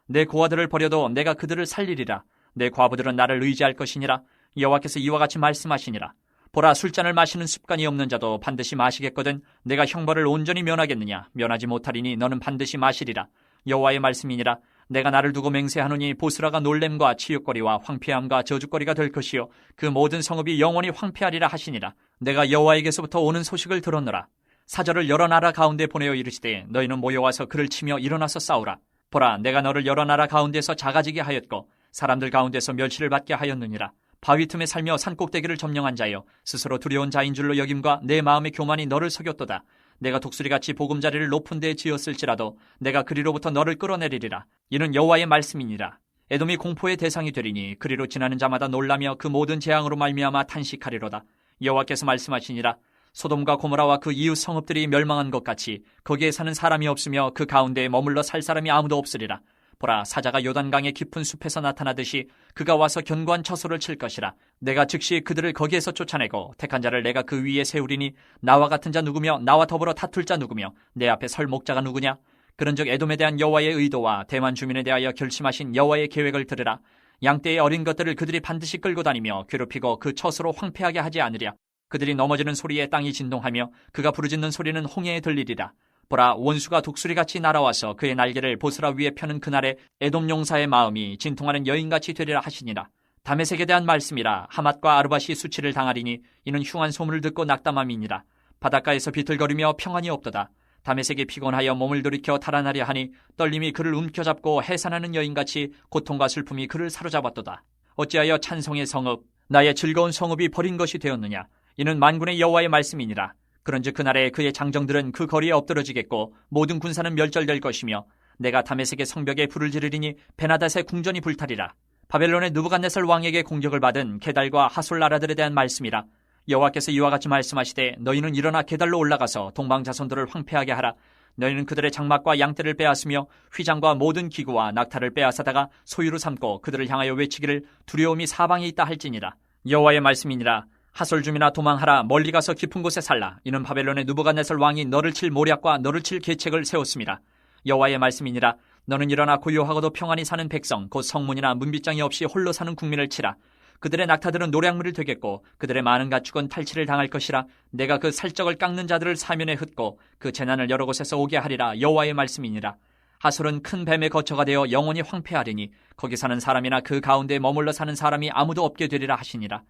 내 고아들을 버려도 내가 그들을 살리리라. 내 과부들은 나를 의지할 것이니라. 여호와께서 이와 같이 말씀하시니라. 보라, 술잔을 마시는 습관이 없는 자도 반드시 마시겠거든 내가 형벌을 온전히 면하겠느냐? 면하지 못하리니 너는 반드시 마시리라. 여호와의 말씀이니라. 내가 나를 두고 맹세하노니 보스라가 놀램과 치욕거리와 황폐함과 저주거리가 될 것이요 그 모든 성읍이 영원히 황폐하리라 하시니라. 내가 여호와에게서부터 오는 소식을 들었노라. 사절을 여러 나라 가운데 보내어 이르시되 너희는 모여와서 그를 치며 일어나서 싸우라. 보라, 내가 너를 여러 나라 가운데서 작아지게 하였고 사람들 가운데서 멸시를 받게 하였느니라. 바위 틈에 살며 산꼭대기를 점령한 자여, 스스로 두려운 자인 줄로 여김과 내 마음의 교만이 너를 속였도다. 내가 독수리같이 보금자리를 높은 데에 지었을지라도 내가 그리로부터 너를 끌어내리리라. 이는 여호와의 말씀이니라. 에돔이 공포의 대상이 되리니 그리로 지나는 자마다 놀라며 그 모든 재앙으로 말미암아 탄식하리로다. 여호와께서 말씀하시니라. 소돔과 고모라와 그 이웃 성읍들이 멸망한 것 같이 거기에 사는 사람이 없으며 그 가운데에 머물러 살 사람이 아무도 없으리라. 보라, 사자가 요단강의 깊은 숲에서 나타나듯이 그가 와서 견고한 처소를 칠 것이라. 내가 즉시 그들을 거기에서 쫓아내고 택한 자를 내가 그 위에 세우리니 나와 같은 자 누구며 나와 더불어 다툴 자 누구며 내 앞에 설 목자가 누구냐? 그런즉 에돔에 대한 여호와의 의도와 대만 주민에 대하여 결심하신 여호와의 계획을 들으라. 양떼의 어린 것들을 그들이 반드시 끌고 다니며 괴롭히고 그 처소로 황폐하게 하지 않으랴. 그들이 넘어지는 소리에 땅이 진동하며 그가 부르짖는 소리는 홍해에 들리리라. 보라, 원수가 독수리같이 날아와서 그의 날개를 보스라 위에 펴는 그날에 에돔 용사의 마음이 진통하는 여인같이 되리라 하시니라. 다메섹에 대한 말씀이라. 하맛과 아르밧이 수치를 당하리니 이는 흉한 소문을 듣고 낙담함이니라. 바닷가에서 비틀거리며 평안이 없도다. 다메섹이 피곤하여 몸을 돌이켜 달아나려 하니 떨림이 그를 움켜잡고 해산하는 여인같이 고통과 슬픔이 그를 사로잡았도다. 어찌하여 찬송의 성읍, 나의 즐거운 성읍이 버린 것이 되었느냐? 이는 만군의 여호와의 말씀이니라. 그런즉 그날에 그의 장정들은 그 거리에 엎드러지겠고 모든 군사는 멸절될 것이며 내가 다메섹의 성벽에 불을 지르리니 베나닷의 궁전이 불타리라. 바벨론의 느부갓네살 왕에게 공격을 받은 게달과 하솔 나라들에 대한 말씀이라. 여호와께서 이와 같이 말씀하시되 너희는 일어나 게달로 올라가서 동방 자손들을 황폐하게 하라. 너희는 그들의 장막과 양떼를 빼앗으며 휘장과 모든 기구와 낙타를 빼앗아다가 소유로 삼고 그들을 향하여 외치기를 두려움이 사방에 있다 할지니라. 여호와의 말씀이니라. 하솔 주민아, 도망하라. 멀리 가서 깊은 곳에 살라. 이는 바벨론의 느부갓네살 왕이 너를 칠 모략과 너를 칠 계책을 세웠습니다. 여호와의 말씀이니라. 너는 일어나 고요하고도 평안히 사는 백성, 곧 성문이나 문빗장이 없이 홀로 사는 국민을 치라. 그들의 낙타들은 노략물이 되겠고 그들의 많은 가축은 탈취를 당할 것이라. 내가 그 살적을 깎는 자들을 사면에 흩고 그 재난을 여러 곳에서 오게 하리라. 여호와의 말씀이니라. 하솔은 큰 뱀의 거처가 되어 영원히 황폐하리니 거기 사는 사람이나 그 가운데 머물러 사는 사람이 아무도 없게 되리라 하시니라.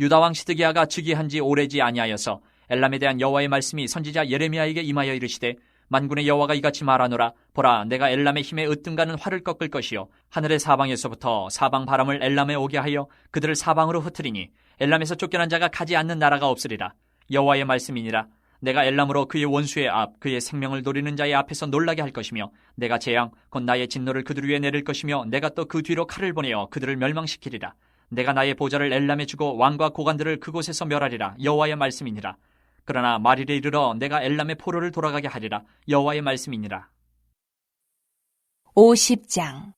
유다왕 시드기야가 즉위한 지 오래지 아니하여서 엘람에 대한 여호와의 말씀이 선지자 예레미야에게 임하여 이르시되 만군의 여호와가 이같이 말하노라. 보라, 내가 엘람의 힘에 으뜸가는 활을 꺾을 것이요 하늘의 사방에서부터 사방 바람을 엘람에 오게 하여 그들을 사방으로 흩으리니 엘람에서 쫓겨난 자가 가지 않는 나라가 없으리라. 여호와의 말씀이니라. 내가 엘람으로 그의 원수의 앞, 그의 생명을 노리는 자의 앞에서 놀라게 할 것이며 내가 재앙, 곧 나의 진노를 그들 위에 내릴 것이며 내가 또 그 뒤로 칼을 보내어 그들을 멸망시키리라. 내가 나의 보좌를 엘람에 주고 왕과 고관들을 그곳에서 멸하리라. 여호와의 말씀이니라. 그러나 말일에 이르러 내가 엘람의 포로를 돌아가게 하리라. 여호와의 말씀이니라.
50장.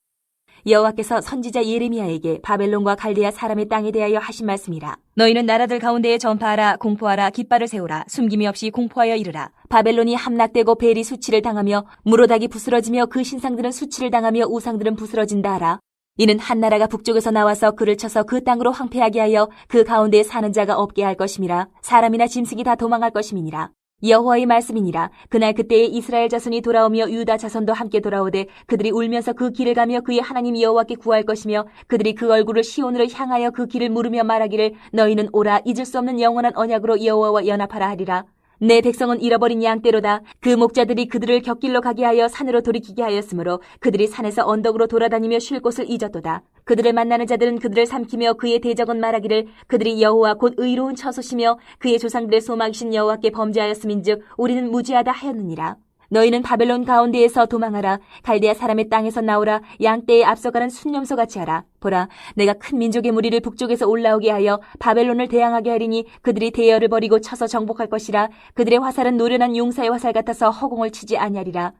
여호와께서 선지자 예레미야에게 바벨론과 갈대아 사람의 땅에 대하여 하신 말씀이라. 너희는 나라들 가운데에 전파하라. 공포하라. 깃발을 세우라. 숨김이 없이 공포하여 이르라. 바벨론이 함락되고 벨이 수치를 당하며 무로닥이 부스러지며 그 신상들은 수치를 당하며 우상들은 부스러진다 하라. 이는 한 나라가 북쪽에서 나와서 그를 쳐서 그 땅으로 황폐하게 하여 그 가운데에 사는 자가 없게 할 것임이라. 사람이나 짐승이 다 도망할 것임이니라. 여호와의 말씀이니라. 그날 그때에 이스라엘 자손이 돌아오며 유다 자손도 함께 돌아오되 그들이 울면서 그 길을 가며 그의 하나님 여호와께 구할 것이며 그들이 그 얼굴을 시온으로 향하여 그 길을 물으며 말하기를 너희는 오라. 잊을 수 없는 영원한 언약으로 여호와와 연합하라 하리라. 내 백성은 잃어버린 양떼로다. 그 목자들이 그들을 곁길로 가게 하여 산으로 돌이키게 하였으므로 그들이 산에서 언덕으로 돌아다니며 쉴 곳을 잊었도다. 그들을 만나는 자들은 그들을 삼키며 그의 대적은 말하기를 그들이 여호와 곧 의로운 처소시며 그의 조상들의 소망이신 여호와께 범죄하였음인즉 우리는 무죄하다 하였느니라. 너희는 바벨론 가운데에서 도망하라. 갈대아 사람의 땅에서 나오라. 양떼에 앞서가는 순념소같이 하라. 보라, 내가 큰 민족의 무리를 북쪽에서 올라오게 하여 바벨론을 대항하게 하리니 그들이 대열을 버리고 쳐서 정복할 것이라. 그들의 화살은 노련한 용사의 화살 같아서 허공을 치지 아니하리라.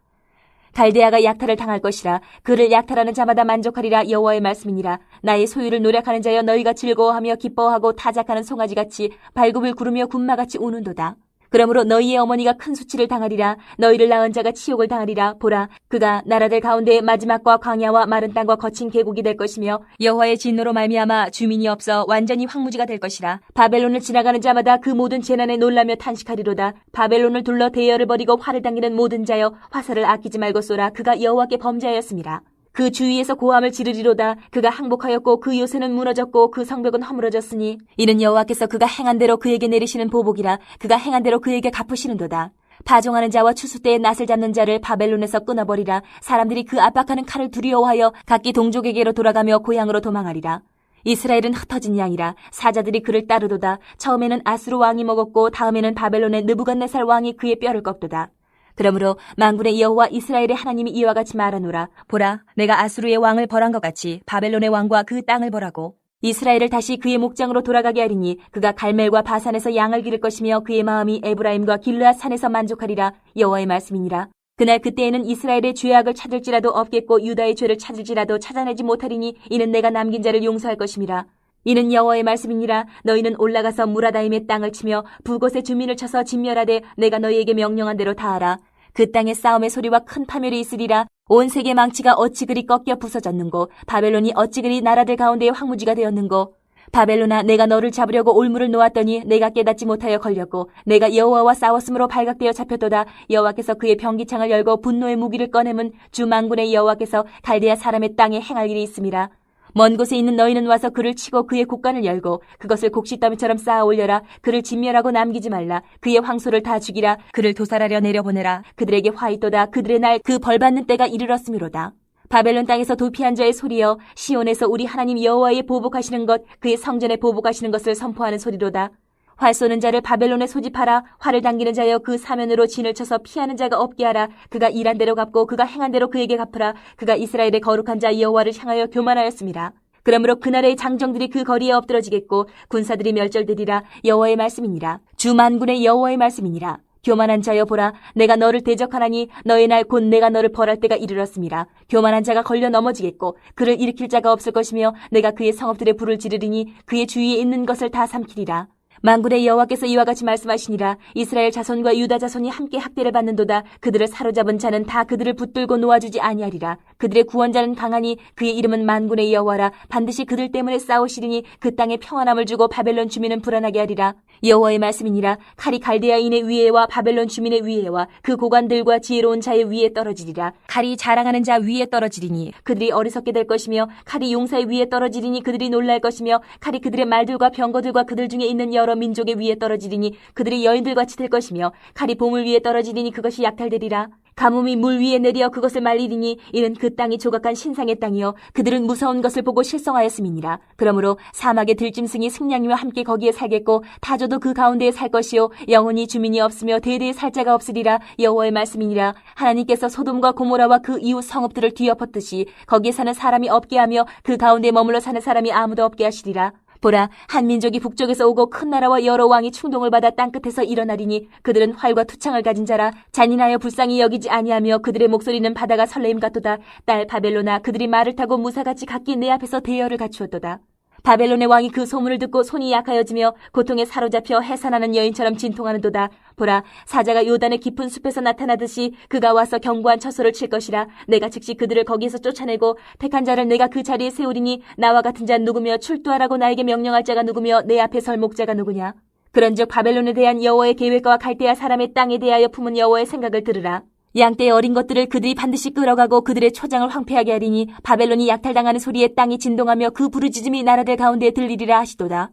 갈대아가 약탈을 당할 것이라. 그를 약탈하는 자마다 만족하리라. 여호와의 말씀이니라. 나의 소유를 노력하는 자여, 너희가 즐거워하며 기뻐하고 타작하는 송아지같이 발굽을 구르며 군마같이 우는도다. 그러므로 너희의 어머니가 큰 수치를 당하리라. 너희를 낳은 자가 치욕을 당하리라. 보라, 그가 나라들 가운데 마지막과 광야와 마른 땅과 거친 계곡이 될 것이며 여호와의 진노로 말미암아 주민이 없어 완전히 황무지가 될 것이라. 바벨론을 지나가는 자마다 그 모든 재난에 놀라며 탄식하리로다. 바벨론을 둘러 대열을 벌이고 활을 당기는 모든 자여, 화살을 아끼지 말고 쏘라. 그가 여호와께 범죄하였습니다. 그 주위에서 고함을 지르리로다. 그가 항복하였고 그 요새는 무너졌고 그 성벽은 허물어졌으니 이는 여호와께서 그가 행한 대로 그에게 내리시는 보복이라. 그가 행한 대로 그에게 갚으시는도다. 파종하는 자와 추수 때에 낫을 잡는 자를 바벨론에서 끊어버리라. 사람들이 그 압박하는 칼을 두려워하여 각기 동족에게로 돌아가며 고향으로 도망하리라. 이스라엘은 흩어진 양이라. 사자들이 그를 따르도다. 처음에는 아수르 왕이 먹었고 다음에는 바벨론의 느부갓네살 왕이 그의 뼈를 꺾도다. 그러므로 만군의 여호와 이스라엘의 하나님이 이와 같이 말하노라. 보라, 내가 아수르의 왕을 벌한 것 같이 바벨론의 왕과 그 땅을 벌하고 이스라엘을 다시 그의 목장으로 돌아가게 하리니 그가 갈멜과 바산에서 양을 기를 것이며 그의 마음이 에브라임과 길르앗 산에서 만족하리라. 여호와의 말씀이니라. 그날 그때에는 이스라엘의 죄악을 찾을지라도 없겠고 유다의 죄를 찾을지라도 찾아내지 못하리니 이는 내가 남긴 자를 용서할 것임이라. 이는 여호와의 말씀이니라. 너희는 올라가서 무라다임의 땅을 치며 북곳의 주민을 쳐서 진멸하되 내가 너희에게 명령한 대로 다 하라. 그 땅에 싸움의 소리와 큰 파멸이 있으리라. 온 세계 망치가 어찌 그리 꺾여 부서졌는고, 바벨론이 어찌 그리 나라들 가운데의 황무지가 되었는고. 바벨론아, 내가 너를 잡으려고 올무를 놓았더니 내가 깨닫지 못하여 걸렸고 내가 여호와와 싸웠으므로 발각되어 잡혔도다. 여호와께서 그의 병기창을 열고 분노의 무기를 꺼내면 주 만군의 여호와께서 갈대아 사람의 땅에 행할 일이 있음이라. 먼 곳에 있는 너희는 와서 그를 치고 그의 곡간을 열고 그것을 곡식더미처럼 쌓아 올려라. 그를 진멸하고 남기지 말라. 그의 황소를 다 죽이라. 그를 도살하려 내려보내라. 그들에게 화 있도다. 그들의 날 그 벌받는 때가 이르렀음이로다. 바벨론 땅에서 도피한 자의 소리여, 시온에서 우리 하나님 여호와의 보복하시는 것, 그의 성전에 보복하시는 것을 선포하는 소리로다. 활 쏘는 자를 바벨론에 소집하라. 활을 당기는 자여, 그 사면으로 진을 쳐서 피하는 자가 없게 하라. 그가 일한 대로 갚고 그가 행한 대로 그에게 갚으라. 그가 이스라엘의 거룩한 자 여호와를 향하여 교만하였습니다. 그러므로 그날의 장정들이 그 거리에 엎드러지겠고 군사들이 멸절되리라. 여호와의 말씀이니라. 주 만군의 여호와의 말씀이니라. 교만한 자여, 보라, 내가 너를 대적하나니 너의 날 곧 내가 너를 벌할 때가 이르렀음이라. 교만한 자가 걸려 넘어지겠고 그를 일으킬 자가 없을 것이며 내가 그의 성읍들의 불을 지르리니 그의 주위에 있는 것을 다 삼키리라. 만군의 여호와께서 이와 같이 말씀하시니라. 이스라엘 자손과 유다 자손이 함께 학대를 받는도다. 그들을 사로잡은 자는 다 그들을 붙들고 놓아주지 아니하리라. 그들의 구원자는 강하니 그의 이름은 만군의 여호와라. 반드시 그들 때문에 싸우시리니 그 땅에 평안함을 주고 바벨론 주민은 불안하게 하리라. 여호와의 말씀이니라. 칼이 갈대아인의 위에와 바벨론 주민의 위에와 그 고관들과 지혜로운 자의 위에 떨어지리라. 칼이 자랑하는 자 위에 떨어지리니 그들이 어리석게 될 것이며 칼이 용사의 위에 떨어지리니 그들이 놀랄 것이며 칼이 그들의 말들과 병거들과 그들 중에 있는 여러 민족의 위에 떨어지리니 그들이 여인들같이 될 것이며 칼이 보물 위에 떨어지리니 그것이 약탈되리라. 가뭄이 물 위에 내려 그것을 말리리니 이는 그 땅이 조각한 신상의 땅이요 그들은 무서운 것을 보고 실성하였음이니라. 그러므로 사막의 들짐승이 승냥이와 함께 거기에 살겠고 타조도 그 가운데에 살 것이요 영원히 주민이 없으며 대대에 살 자가 없으리라. 여호와의 말씀이니라. 하나님께서 소돔과 고모라와 그 이웃 성읍들을 뒤엎었듯이 거기에 사는 사람이 없게 하며 그 가운데 머물러 사는 사람이 아무도 없게 하시리라. 보라, 한 민족이 북쪽에서 오고 큰 나라와 여러 왕이 충동을 받아 땅끝에서 일어나리니 그들은 활과 투창을 가진 자라. 잔인하여 불쌍히 여기지 아니하며 그들의 목소리는 바다가 설레임 같도다. 딸 바벨로나, 그들이 말을 타고 무사같이 각기 내 앞에서 대열을 갖추었도다. 바벨론의 왕이 그 소문을 듣고 손이 약하여지며 고통에 사로잡혀 해산하는 여인처럼 진통하는도다. 보라, 사자가 요단의 깊은 숲에서 나타나듯이 그가 와서 견고한 처소를 칠 것이라. 내가 즉시 그들을 거기에서 쫓아내고 택한 자를 내가 그 자리에 세우리니 나와 같은 자는 누구며 출두하라고 나에게 명령할 자가 누구며 내 앞에 설 목자가 누구냐. 그런즉 바벨론에 대한 여호와의 계획과 갈대아 사람의 땅에 대하여 품은 여호와의 생각을 들으라. 양떼의 어린 것들을 그들이 반드시 끌어가고 그들의 초장을 황폐하게 하리니 바벨론이 약탈당하는 소리에 땅이 진동하며 그 부르짖음이 나라들 가운데 들리리라 하시도다.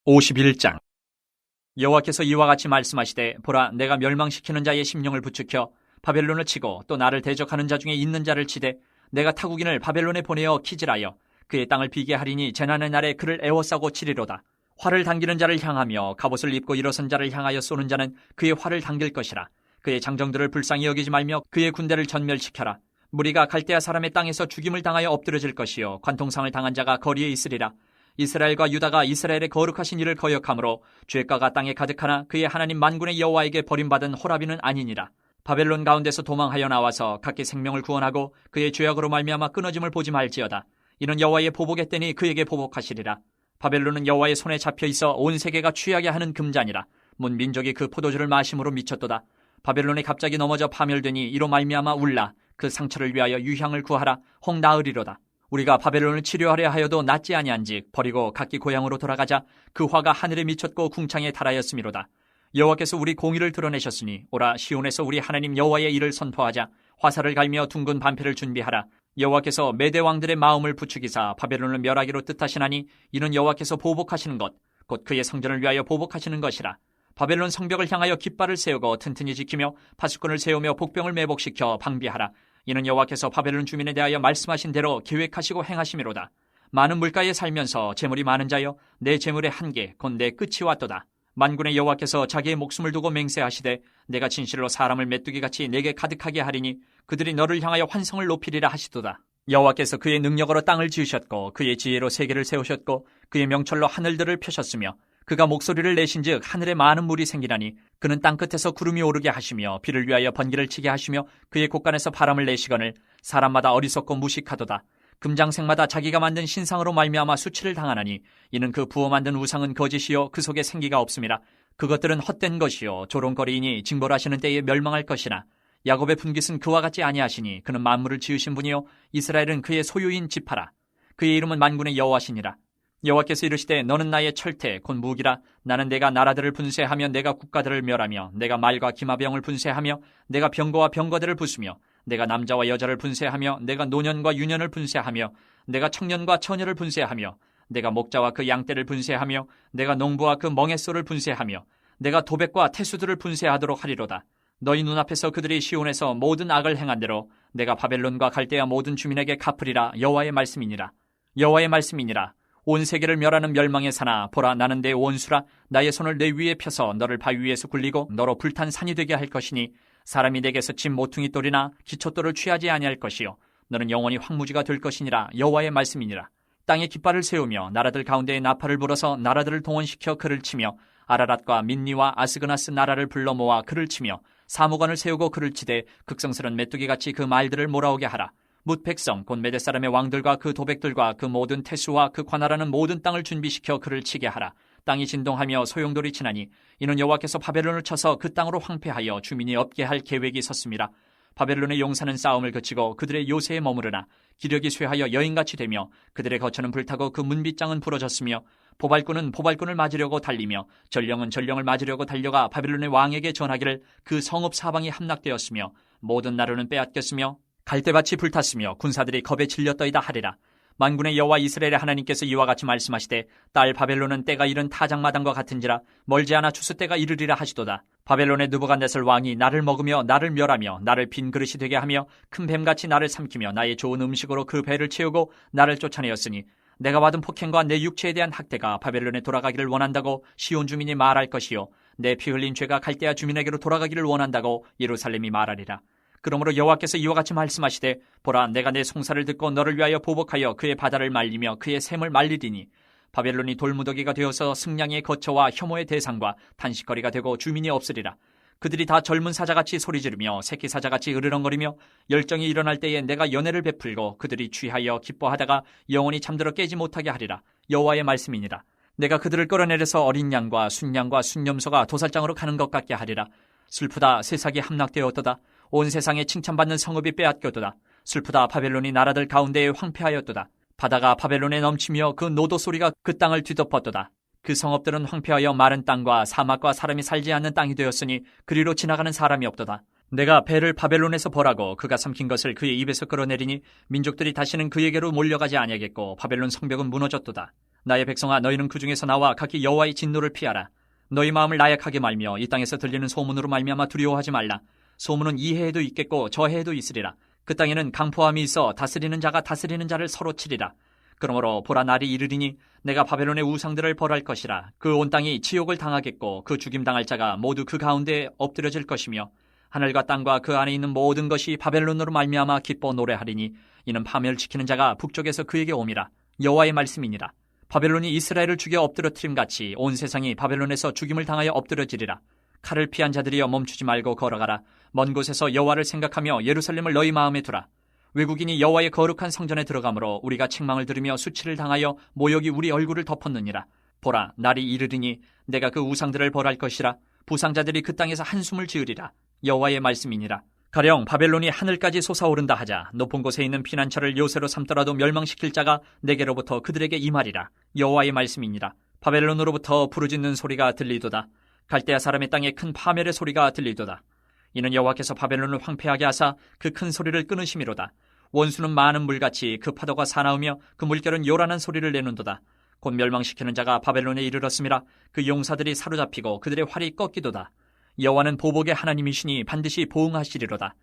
51장. 여호와께서 이와 같이 말씀하시되, 보라, 내가 멸망시키는 자의 심령을 부추켜 바벨론을 치고 또 나를 대적하는 자 중에 있는 자를 치되 내가 타국인을 바벨론에 보내어 기질하여 그의 땅을 비게 하리니 재난의 날에 그를 애워싸고 치리로다. 활을 당기는 자를 향하며 갑옷을 입고 일어선 자를 향하여 쏘는 자는 그의 활을 당길 것이라. 그의 장정들을 불쌍히 여기지 말며 그의 군대를 전멸시켜라. 무리가 갈대아 사람의 땅에서 죽임을 당하여 엎드려질 것이요 관통상을 당한 자가 거리에 있으리라. 이스라엘과 유다가 이스라엘의 거룩하신 이를 거역함으로 죄가가 땅에 가득하나 그의 하나님 만군의 여호와에게 버림받은 호라비는 아니니라. 바벨론 가운데서 도망하여 나와서 각기 생명을 구원하고 그의 죄악으로 말미암아 끊어짐을 보지 말지어다. 이는 여호와의 보복의 때니 그에게 보복하시리라. 바벨론은 여호와의 손에 잡혀 있어 온 세계가 취하게 하는 금잔이라. 문 민족이 그 포도주를 마심으로 미쳤도다. 바벨론이 갑자기 넘어져 파멸되니 이로 말미암아 울라. 그 상처를 위하여 유향을 구하라. 혹 나으리로다. 우리가 바벨론을 치료하려 하여도 낫지 아니한즉 버리고 각기 고향으로 돌아가자. 그 화가 하늘에 미쳤고 궁창에 달하였음이로다. 여호와께서 우리 공의를 드러내셨으니 오라 시온에서 우리 하나님 여호와의 일을 선포하자. 화살을 갈며 둥근 반패를 준비하라. 여호와께서 메대 왕들의 마음을 부추기사 바벨론을 멸하기로 뜻하시나니 이는 여호와께서 보복하시는 것 곧 그의 성전을 위하여 보복하시는 것이라. 바벨론 성벽을 향하여 깃발을 세우고 튼튼히 지키며 파수꾼을 세우며 복병을 매복시켜 방비하라. 이는 여호와께서 바벨론 주민에 대하여 말씀하신 대로 계획하시고 행하심이로다. 많은 물가에 살면서 재물이 많은 자여 내 재물의 한계 곧 내 끝이 왔도다. 만군의 여호와께서 자기의 목숨을 두고 맹세하시되 내가 진실로 사람을 메뚜기같이 내게 가득하게 하리니 그들이 너를 향하여 환성을 높이리라 하시도다. 여호와께서 그의 능력으로 땅을 지으셨고 그의 지혜로 세계를 세우셨고 그의 명철로 하늘들을 펴셨으며 그가 목소리를 내신즉 하늘에 많은 물이 생기나니 그는 땅끝에서 구름이 오르게 하시며 비를 위하여 번개를 치게 하시며 그의 곳간에서 바람을 내시거늘 사람마다 어리석고 무식하도다. 금장색마다 자기가 만든 신상으로 말미암아 수치를 당하나니 이는 그 부어 만든 우상은 거짓이요 그 속에 생기가 없음이라. 그것들은 헛된 것이요 조롱거리이니 징벌하시는 때에 멸망할 것이나 야곱의 분깃은 그와 같지 아니하시니 그는 만물을 지으신 분이요 이스라엘은 그의 소유인 지파라. 그의 이름은 만군의 여호와시니라. 여호와께서 이르시되 너는 나의 철퇴 곧 무기라. 나는 내가 나라들을 분쇄하며 내가 국가들을 멸하며 내가 말과 기마병을 분쇄하며 내가 병거와 병거들을 부수며 내가 남자와 여자를 분쇄하며 내가 노년과 유년을 분쇄하며 내가 청년과 처녀를 분쇄하며 내가 목자와 그 양떼를 분쇄하며 내가 농부와 그 멍에소를 분쇄하며 내가 도백과 태수들을 분쇄하도록 하리로다. 너희 눈앞에서 그들이 시온에서 모든 악을 행한 대로 내가 바벨론과 갈대아 모든 주민에게 갚으리라. 여호와의 말씀이니라. 여호와의 말씀이니라. 온 세계를 멸하는 멸망의 사나 보라 나는 내 원수라. 나의 손을 내 위에 펴서 너를 바위 위에서 굴리고 너로 불탄 산이 되게 할 것이니 사람이 내게서 진 모퉁이 돌이나 기초돌을 취하지 아니할 것이요 너는 영원히 황무지가 될 것이니라. 여호와의 말씀이니라. 땅에 깃발을 세우며 나라들 가운데에 나팔을 불어서 나라들을 동원시켜 그를 치며 아라랏과 민니와 아스그나스 나라를 불러 모아 그를 치며 사무관을 세우고 그를 치되 극성스런 메뚜기같이 그 말들을 몰아오게 하라. 뭇 백성 곧 메대 사람의 왕들과 그 도백들과 그 모든 태수와 그 관할하는 모든 땅을 준비시켜 그를 치게 하라. 땅이 진동하며 소용돌이 치나니 이는 여호와께서 바벨론을 쳐서 그 땅으로 황폐하여 주민이 없게 할 계획이 섰습니다. 바벨론의 용사는 싸움을 그치고 그들의 요새에 머무르나 기력이 쇠하여 여인같이 되며 그들의 거처는 불타고 그 문빗장은 부러졌으며 보발꾼은 보발꾼을 맞으려고 달리며 전령은 전령을 맞으려고 달려가 바벨론의 왕에게 전하기를 그 성읍 사방이 함락되었으며 모든 나루는 빼앗겼으며 갈대밭이 불탔으며 군사들이 겁에 질렸더이다 하리라. 만군의 여호와 이스라엘의 하나님께서 이와 같이 말씀하시되 딸 바벨론은 때가 이른 타작마당과 같은지라 멀지 않아 추수 때가 이르리라 하시도다. 바벨론의 느부갓네살 왕이 나를 먹으며 나를 멸하며 나를 빈 그릇이 되게 하며 큰 뱀같이 나를 삼키며 나의 좋은 음식으로 그 배를 채우고 나를 쫓아내었으니 내가 받은 폭행과 내 육체에 대한 학대가 바벨론에 돌아가기를 원한다고 시온 주민이 말할 것이요 내 피 흘린 죄가 갈대아 주민에게로 돌아가기를 원한다고 예루살렘이 말하리라. 그러므로 여호와께서 이와 같이 말씀하시되 보라 내가 내 송사를 듣고 너를 위하여 보복하여 그의 바다를 말리며 그의 샘을 말리리니 바벨론이 돌무더기가 되어서 승냥이의 거처와 혐오의 대상과 탄식거리가 되고 주민이 없으리라. 그들이 다 젊은 사자같이 소리 지르며 새끼 사자같이 으르렁거리며 열정이 일어날 때에 내가 연애를 베풀고 그들이 취하여 기뻐하다가 영원히 잠들어 깨지 못하게 하리라. 여호와의 말씀이니라. 내가 그들을 끌어내려서 어린 양과 순염소가 도살장으로 가는 것 같게 하리라. 슬프다 세상이 함락되었도다. 온 세상에 칭찬받는 성읍이 빼앗겼도다. 슬프다 바벨론이 나라들 가운데에 황폐하였도다. 바다가 바벨론에 넘치며 그 노도 소리가 그 땅을 뒤덮었도다. 그 성읍들은 황폐하여 마른 땅과 사막과 사람이 살지 않는 땅이 되었으니 그리로 지나가는 사람이 없도다. 내가 배를 바벨론에서 벌하고 그가 삼킨 것을 그의 입에서 끌어내리니 민족들이 다시는 그에게로 몰려가지 아니하겠고 바벨론 성벽은 무너졌도다. 나의 백성아 너희는 그 중에서 나와 각기 여호와의 진노를 피하라. 너희 마음을 나약하게 말며 이 땅에서 들리는 소문으로 말미암아 두려워하지 말라. 소문은 이 해에도 있겠고 저 해에도 있으리라. 그 땅에는 강포함이 있어 다스리는 자가 다스리는 자를 서로 치리라. 그러므로 보라 날이 이르리니 내가 바벨론의 우상들을 벌할 것이라. 그 온 땅이 지옥을 당하겠고 그 죽임당할 자가 모두 그 가운데에 엎드려질 것이며 하늘과 땅과 그 안에 있는 모든 것이 바벨론으로 말미암아 기뻐 노래하리니 이는 파멸시키는 자가 북쪽에서 그에게 옴이라. 여호와의 말씀이니라. 바벨론이 이스라엘을 죽여 엎드러뜨림 같이 온 세상이 바벨론에서 죽임을 당하여 엎드러지리라. 칼을 피한 자들이여 멈추지 말고 걸어가라. 먼 곳에서 여호와를 생각하며 예루살렘을 너희 마음에 두라. 외국인이 여호와의 거룩한 성전에 들어가므로 우리가 책망을 들으며 수치를 당하여 모욕이 우리 얼굴을 덮었느니라. 보라, 날이 이르리니 내가 그 우상들을 벌할 것이라. 부상자들이 그 땅에서 한숨을 지으리라. 여호와의 말씀이니라. 가령 바벨론이 하늘까지 솟아오른다 하자 높은 곳에 있는 피난처를 요새로 삼더라도 멸망시킬 자가 내게로부터 그들에게 임하리라. 여호와의 말씀이니라. 바벨론으로부터 부르짖는 소리가 들리도다. 갈대아 사람의 땅에 큰 파멸의 소리가 들리도다. 이는 여호와께서 바벨론을 황폐하게 하사 그 큰 소리를 끊으심이로다. 원수는 많은 물같이 그 파도가 사나우며 그 물결은 요란한 소리를 내는도다. 곧 멸망시키는 자가 바벨론에 이르렀음이라. 그 용사들이 사로잡히고 그들의 활이 꺾이도다. 여호와는 보복의 하나님이시니 반드시 보응하시리로다.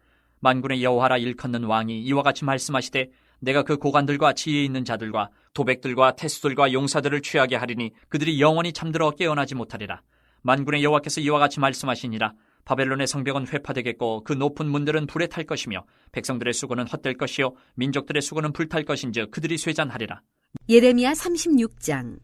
만군의 여호와라 일컫는 왕이 이와 같이 말씀하시되 내가 그 고관들과 지혜 있는 자들과 도백들과 태수들과 용사들을 취하게 하리니 그들이 영원히 잠들어 깨어나지 못하리라. 만군의 여호와께서 이와 같이 말씀하시니라. 바벨론의 성벽은 회파되겠고 그 높은 문들은 불에 탈 것이며 백성들의 수고는 헛될 것이요 민족들의 수고는 불탈 것인즉 그들이 쇠잔하리라.
예레미야 36장.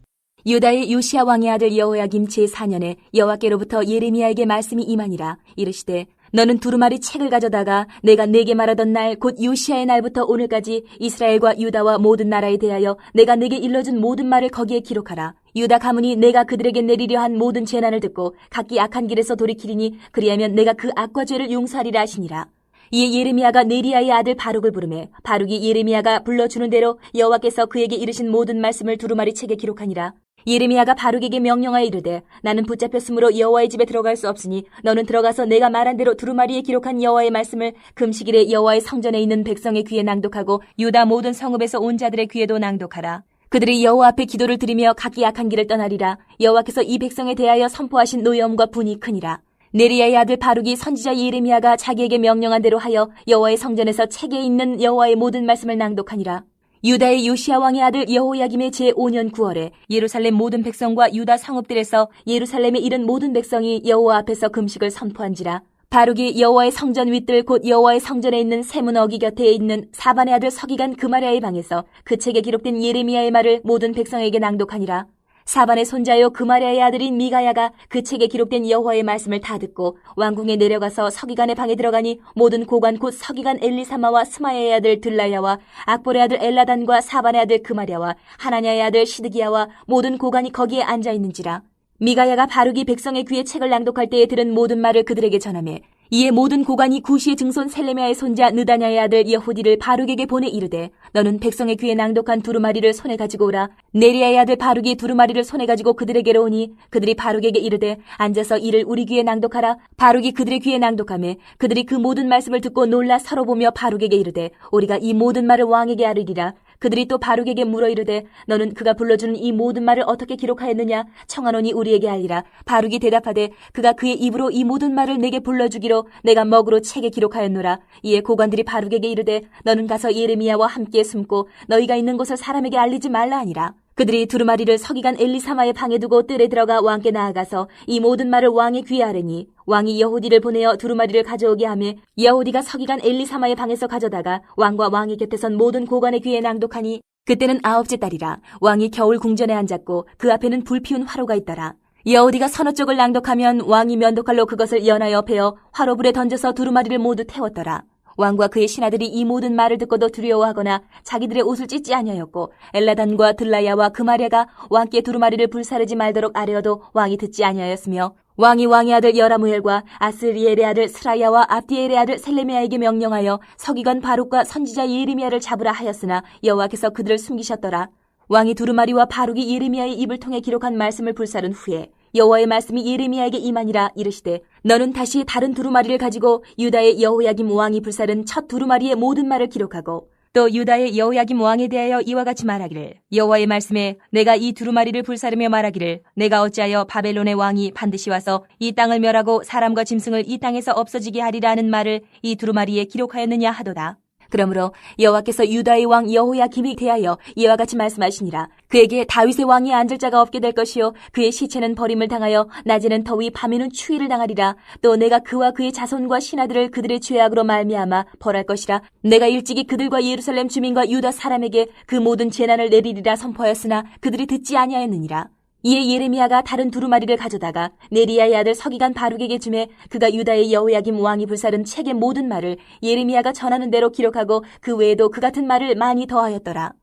유다의 요시야 왕의 아들 여호야김 제4년에 여호와께로부터 예레미야에게 말씀이 임하니라. 이르시되 너는 두루마리 책을 가져다가 내가 네게 말하던 날 곧 요시야의 날부터 오늘까지 이스라엘과 유다와 모든 나라에 대하여 내가 네게 일러준 모든 말을 거기에 기록하라. 유다 가문이 내가 그들에게 내리려 한 모든 재난을 듣고 각기 악한 길에서 돌이키리니 그리하면 내가 그 악과 죄를 용서하리라 하시니라. 이에 예레미야가 네리야의 아들 바룩을 부르매 바룩이 예레미야가 불러주는 대로 여호와께서 그에게 이르신 모든 말씀을 두루마리 책에 기록하니라. 예레미야가 바룩에게 명령하여 이르되 나는 붙잡혔으므로 여호와의 집에 들어갈 수 없으니 너는 들어가서 내가 말한 대로 두루마리에 기록한 여호와의 말씀을 금식일에 여호와의 성전에 있는 백성의 귀에 낭독하고 유다 모든 성읍에서 온 자들의 귀에도 낭독하라. 그들이 여호와 앞에 기도를 드리며 각기 악한 길을 떠나리라. 여호와께서 이 백성에 대하여 선포하신 노여움과 분이 크니라. 네리야의 아들 바룩이 선지자 예레미야가 자기에게 명령한 대로 하여 여호와의 성전에서 책에 있는 여호와의 모든 말씀을 낭독하니라. 유다의 요시야 왕의 아들 여호야김의 제5년 9월에 예루살렘 모든 백성과 유다 성읍들에서 예루살렘에 이른 모든 백성이 여호와 앞에서 금식을 선포한지라. 바룩이 여호와의 성전 윗들 곧 여호와의 성전에 있는 세문 어기 곁에 있는 사반의 아들 서기관 그마랴의 방에서 그 책에 기록된 예레미야의 말을 모든 백성에게 낭독하니라. 사반의 손자요 그마랴의 아들인 미가야가 그 책에 기록된 여호와의 말씀을 다 듣고 왕궁에 내려가서 서기관의 방에 들어가니 모든 고관 곧 서기관 엘리사마와 스마야의 아들 들라야와 악볼의 아들 엘라단과 사반의 아들 그마랴와 하나냐의 아들 시드기야와 모든 고관이 거기에 앉아 있는지라. 미가야가 바룩이 백성의 귀에 책을 낭독할 때에 들은 모든 말을 그들에게 전하매 이에 모든 고관이 구시의 증손 셀레미야의 손자 느다냐의 아들 여후디를 바룩에게 보내 이르되 너는 백성의 귀에 낭독한 두루마리를 손에 가지고 오라. 네리야의 아들 바룩이 두루마리를 손에 가지고 그들에게로 오니 그들이 바룩에게 이르되 앉아서 이를 우리 귀에 낭독하라. 바룩이 그들의 귀에 낭독하매 그들이 그 모든 말씀을 듣고 놀라 서로 보며 바룩에게 이르되 우리가 이 모든 말을 왕에게 아뢰리라. 그들이 또 바룩에게 물어 이르되 너는 그가 불러주는 이 모든 말을 어떻게 기록하였느냐 청하노니 우리에게 알리라. 바룩이 대답하되 그가 그의 입으로 이 모든 말을 내게 불러주기로 내가 먹으로 책에 기록하였노라. 이에 고관들이 바룩에게 이르되 너는 가서 예레미야와 함께 숨고 너희가 있는 곳을 사람에게 알리지 말라 하니라. 그들이 두루마리를 서기관 엘리사마의 방에 두고 뜰에 들어가 왕께 나아가서 이 모든 말을 왕의 귀에 아뢰니 왕이 여후디를 보내어 두루마리를 가져오게 하며 여후디가 서기관 엘리사마의 방에서 가져다가 왕과 왕의 곁에 선 모든 고관의 귀에 낭독하니 그때는 9째 달이라. 왕이 겨울 궁전에 앉았고 그 앞에는 불피운 화로가 있더라. 여후디가 서너 쪽을 낭독하면 왕이 면도칼로 그것을 연하여 베어 화로불에 던져서 두루마리를 모두 태웠더라. 왕과 그의 신하들이 이 모든 말을 듣고도 두려워하거나 자기들의 옷을 찢지 아니하였고 엘라단과 들라야와 그마랴가 왕께 두루마리를 불사르지 말도록 아뢰어도 왕이 듣지 아니하였으며 왕이 왕의 아들 여라무엘과 아스리엘의 아들 스라야와 압디엘의 아들 셀레미야에게 명령하여 서기관 바룩과 선지자 예레미야를 잡으라 하였으나 여호와께서 그들을 숨기셨더라. 왕이 두루마리와 바룩이 예레미야의 입을 통해 기록한 말씀을 불사른 후에 여호와의 말씀이 예레미야에게 임하니라. 이르시되 너는 다시 다른 두루마리를 가지고 유다의 여호야김 왕이 불사른 첫 두루마리의 모든 말을 기록하고 또 유다의 여호야김 왕에 대하여 이와 같이 말하기를 여호와의 말씀에 내가 이 두루마리를 불사르며 말하기를 내가 어찌하여 바벨론의 왕이 반드시 와서 이 땅을 멸하고 사람과 짐승을 이 땅에서 없어지게 하리라는 말을 이 두루마리에 기록하였느냐 하도다. 그러므로 여호와께서 유다의 왕 여호야김이 대하여 이와 같이 말씀하시니라. 그에게 다윗의 왕이 앉을 자가 없게 될 것이요 그의 시체는 버림을 당하여 낮에는 더위 밤에는 추위를 당하리라. 또 내가 그와 그의 자손과 신하들을 그들의 죄악으로 말미암아 벌할 것이라. 내가 일찍이 그들과 예루살렘 주민과 유다 사람에게 그 모든 재난을 내리리라 선포하였으나 그들이 듣지 아니하였느니라. 이에 예레미야가 다른 두루마리를 가져다가 네리야의 아들 서기관 바룩에게 주매 그가 유다의 여호야김 왕이 불사른 책의 모든 말을 예레미야가 전하는 대로 기록하고 그 외에도 그 같은 말을 많이 더하였더라.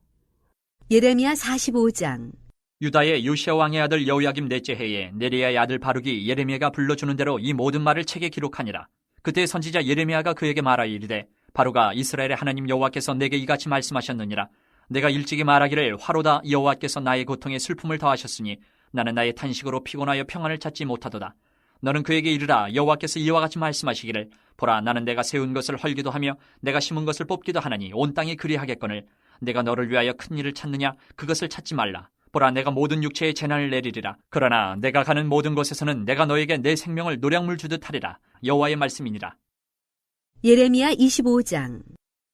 예레미야 45장.
유다의 요시야 왕의 아들 여호야김 넷째 해에 네리야의 아들 바룩이 예레미야가 불러주는 대로 이 모든 말을 책에 기록하니라. 그때 선지자 예레미야가 그에게 말하여 이르되 바룩아 이스라엘의 하나님 여호와께서 내게 이같이 말씀하셨느니라. 내가 일찍이 말하기를 화로다 여호와께서 나의 고통에 슬픔을 더하셨으니 나는 나의 탄식으로 피곤하여 평안을 찾지 못하도다. 너는 그에게 이르라 여호와께서 이와 같이 말씀하시기를 보라 나는 내가 세운 것을 헐기도 하며 내가 심은 것을 뽑기도 하나니 온 땅이 그리하겠거늘 내가 너를 위하여 큰 일을 찾느냐 그것을 찾지 말라. 보라 내가 모든 육체에 재난을 내리리라. 그러나 내가 가는 모든 곳에서는 내가 너에게 내 생명을 노량물 주듯 하리라. 여호와의 말씀이니라.
예레미야 25장.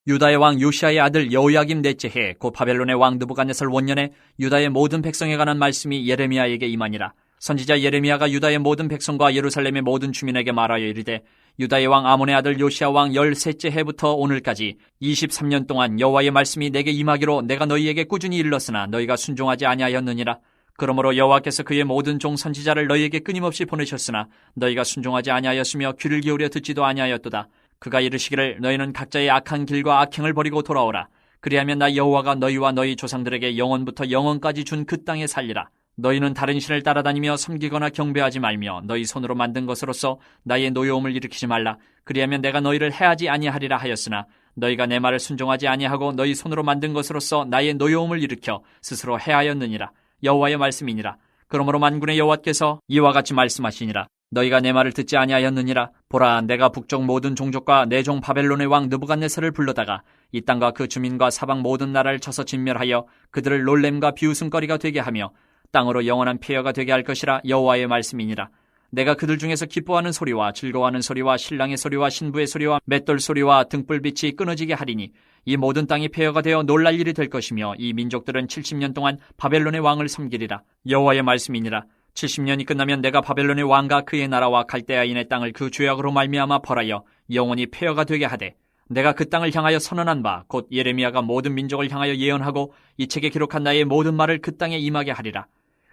유다의 왕 요시야의 아들 여호야김 넷째 해 곧 바벨론의 왕 느부갓네살 원년에 유다의 모든 백성에 관한 말씀이 예레미야에게 임하니라. 선지자 예레미야가 유다의 모든 백성과 예루살렘의 모든 주민에게 말하여 이르되 유다의 왕 아몬의 아들 요시야 왕 13째 해부터 오늘까지 23년 동안 여호와의 말씀이 내게 임하기로 내가 너희에게 꾸준히 일렀으나 너희가 순종하지 아니하였느니라. 그러므로 여호와께서 그의 모든 종 선지자를 너희에게 끊임없이 보내셨으나 너희가 순종하지 아니하였으며 귀를 기울여 듣지도 아니하였도다. 그가 이르시기를 너희는 각자의 악한 길과 악행을 버리고 돌아오라. 그리하면 나 여호와가 너희와 너희 조상들에게 영원부터 영원까지 준 그 땅에 살리라. 너희는 다른 신을 따라다니며 섬기거나 경배하지 말며 너희 손으로 만든 것으로서 나의 노여움을 일으키지 말라. 그리하면 내가 너희를 해하지 아니하리라 하였으나 너희가 내 말을 순종하지 아니하고 너희 손으로 만든 것으로서 나의 노여움을 일으켜 스스로 해하였느니라. 여호와의 말씀이니라. 그러므로 만군의 여호와께서 이와 같이 말씀하시니라. 너희가 내 말을 듣지 아니하였느니라. 보라 내가 북쪽 모든 종족과 내 종 바벨론의 왕 느부갓네살을 불러다가 이 땅과 그 주민과 사방 모든 나라를 쳐서 진멸하여 그들을 놀램과 비웃음거리가 되게 하며 땅으로 영원한 폐허가 되게 할 것이라. 여호와의 말씀이니라. 내가 그들 중에서 기뻐하는 소리와 즐거워하는 소리와 신랑의 소리와 신부의 소리와 맷돌 소리와 등불빛이 끊어지게 하리니 이 모든 땅이 폐허가 되어 놀랄 일이 될 것이며 이 민족들은 70년 동안 바벨론의 왕을 섬기리라. 여호와의 말씀이니라. 70년이 끝나면 내가 바벨론의 왕과 그의 나라와 갈대아인의 땅을 그 죄악으로 말미암아 벌하여 영원히 폐허가 되게 하되 내가 그 땅을 향하여 선언한 바 곧 예레미야가 모든 민족을 향하여 예언하고 이 책에 기록한 나의 모든 말을 그 땅에 임하게 하리라.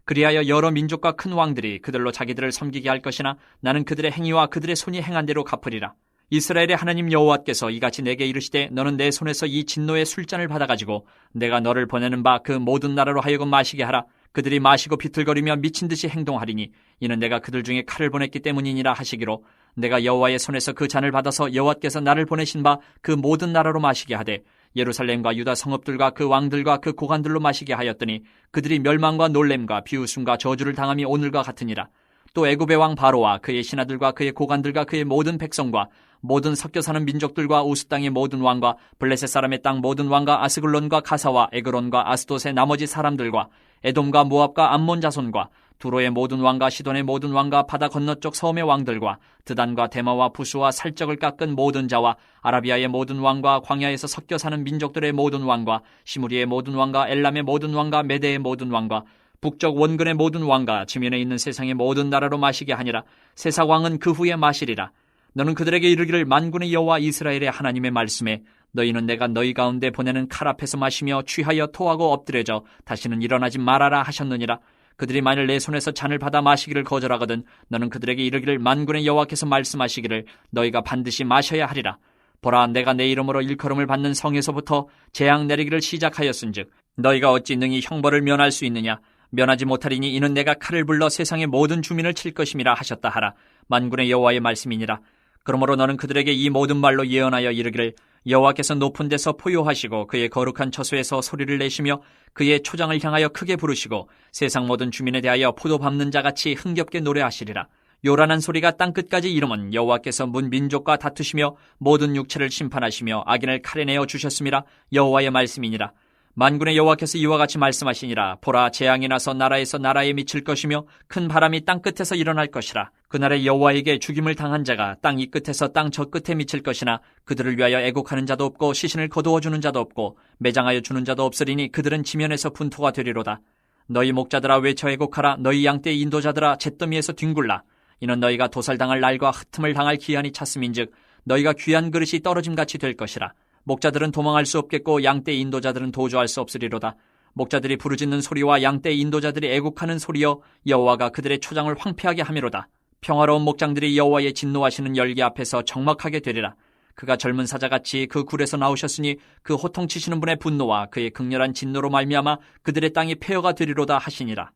그리하여 여러 민족과 큰 왕들이 그들로 자기들을 섬기게 할 것이나 나는 그들의 행위와 그들의 손이 행한 대로 갚으리라. 이스라엘의 하나님 여호와께서 이같이 내게 이르시되 너는 내 손에서 이 진노의 술잔을 받아가지고 내가 너를 보내는 바 그 모든 나라로 하여금 마시게 하라. 그들이 마시고 비틀거리며 미친 듯이 행동하리니 이는 내가 그들 중에 칼을 보냈기 때문이니라 하시기로 내가 여호와의 손에서 그 잔을 받아서 여호와께서 나를 보내신 바 그 모든 나라로 마시게 하되 예루살렘과 유다 성읍들과 그 왕들과 그 고관들로 마시게 하였더니 그들이 멸망과 놀램과 비웃음과 저주를 당함이 오늘과 같으니라. 또 애굽의 왕 바로와 그의 신하들과 그의 고관들과 그의 모든 백성과 모든 섞여 사는 민족들과 우스 땅의 모든 왕과 블레셋 사람의 땅 모든 왕과 아스글론과 가사와 에그론과 아스돗의 나머지 사람들과 에돔과 모압과 암몬 자손과 두로의 모든 왕과 시돈의 모든 왕과 바다 건너쪽 섬의 왕들과 드단과 데마와 부수와 살적을 깎은 모든 자와 아라비아의 모든 왕과 광야에서 섞여 사는 민족들의 모든 왕과 시무리의 모든 왕과 엘람의 모든 왕과 메대의 모든 왕과 북쪽 원근의 모든 왕과 지면에 있는 세상의 모든 나라로 마시게 하니라. 세상 왕은 그 후에 마시리라. 너는 그들에게 이르기를 만군의 여호와 이스라엘의 하나님의 말씀에 너희는 내가 너희 가운데 보내는 칼 앞에서 마시며 취하여 토하고 엎드려져 다시는 일어나지 말아라 하셨느니라. 그들이 만일 내 손에서 잔을 받아 마시기를 거절하거든 너는 그들에게 이르기를 만군의 여호와께서 말씀하시기를 너희가 반드시 마셔야 하리라. 보라 내가 내 이름으로 일컬음을 받는 성에서부터 재앙 내리기를 시작하였은즉 너희가 어찌 능히 형벌을 면할 수 있느냐. 면하지 못하리니 이는 내가 칼을 불러 세상의 모든 주민을 칠 것임이라 하셨다 하라. 만군의 여호와의 말씀이니라. 그러므로 너는 그들에게 이 모든 말로 예언하여 이르기를 여호와께서 높은 데서 포효하시고 그의 거룩한 처소에서 소리를 내시며 그의 초장을 향하여 크게 부르시고 세상 모든 주민에 대하여 포도 밟는 자같이 흥겹게 노래하시리라. 요란한 소리가 땅끝까지 이르면 여호와께서 문 민족과 다투시며 모든 육체를 심판하시며 악인을 칼에 내어 주셨음이라. 여호와의 말씀이니라. 만군의 여호와께서 이와 같이 말씀하시니라. 보라, 재앙이 나서 나라에서 나라에 미칠 것이며 큰 바람이 땅 끝에서 일어날 것이라. 그날에 여호와에게 죽임을 당한 자가 땅 이 끝에서 땅 저 끝에 미칠 것이나 그들을 위하여 애곡하는 자도 없고 시신을 거두어 주는 자도 없고 매장하여 주는 자도 없으리니 그들은 지면에서 분토가 되리로다. 너희 목자들아 외쳐 애곡하라. 너희 양떼의 인도자들아 잿더미에서 뒹굴라. 이는 너희가 도살당할 날과 흩음을 당할 기한이 찼음인즉 너희가 귀한 그릇이 떨어짐같이 될 것이라. 목자들은 도망할 수 없겠고 양떼의 인도자들은 도주할 수 없으리로다. 목자들이 부르짖는 소리와 양떼의 인도자들이 애곡하는 소리여 여호와가 그들의 초장을 황폐하게 하미로다. 평화로운 목장들이 여호와의 진노하시는 열기 앞에서 적막하게 되리라. 그가 젊은 사자같이 그 굴에서 나오셨으니 그 호통치시는 분의 분노와 그의 극렬한 진노로 말미암아 그들의 땅이 폐허가 되리로다 하시니라.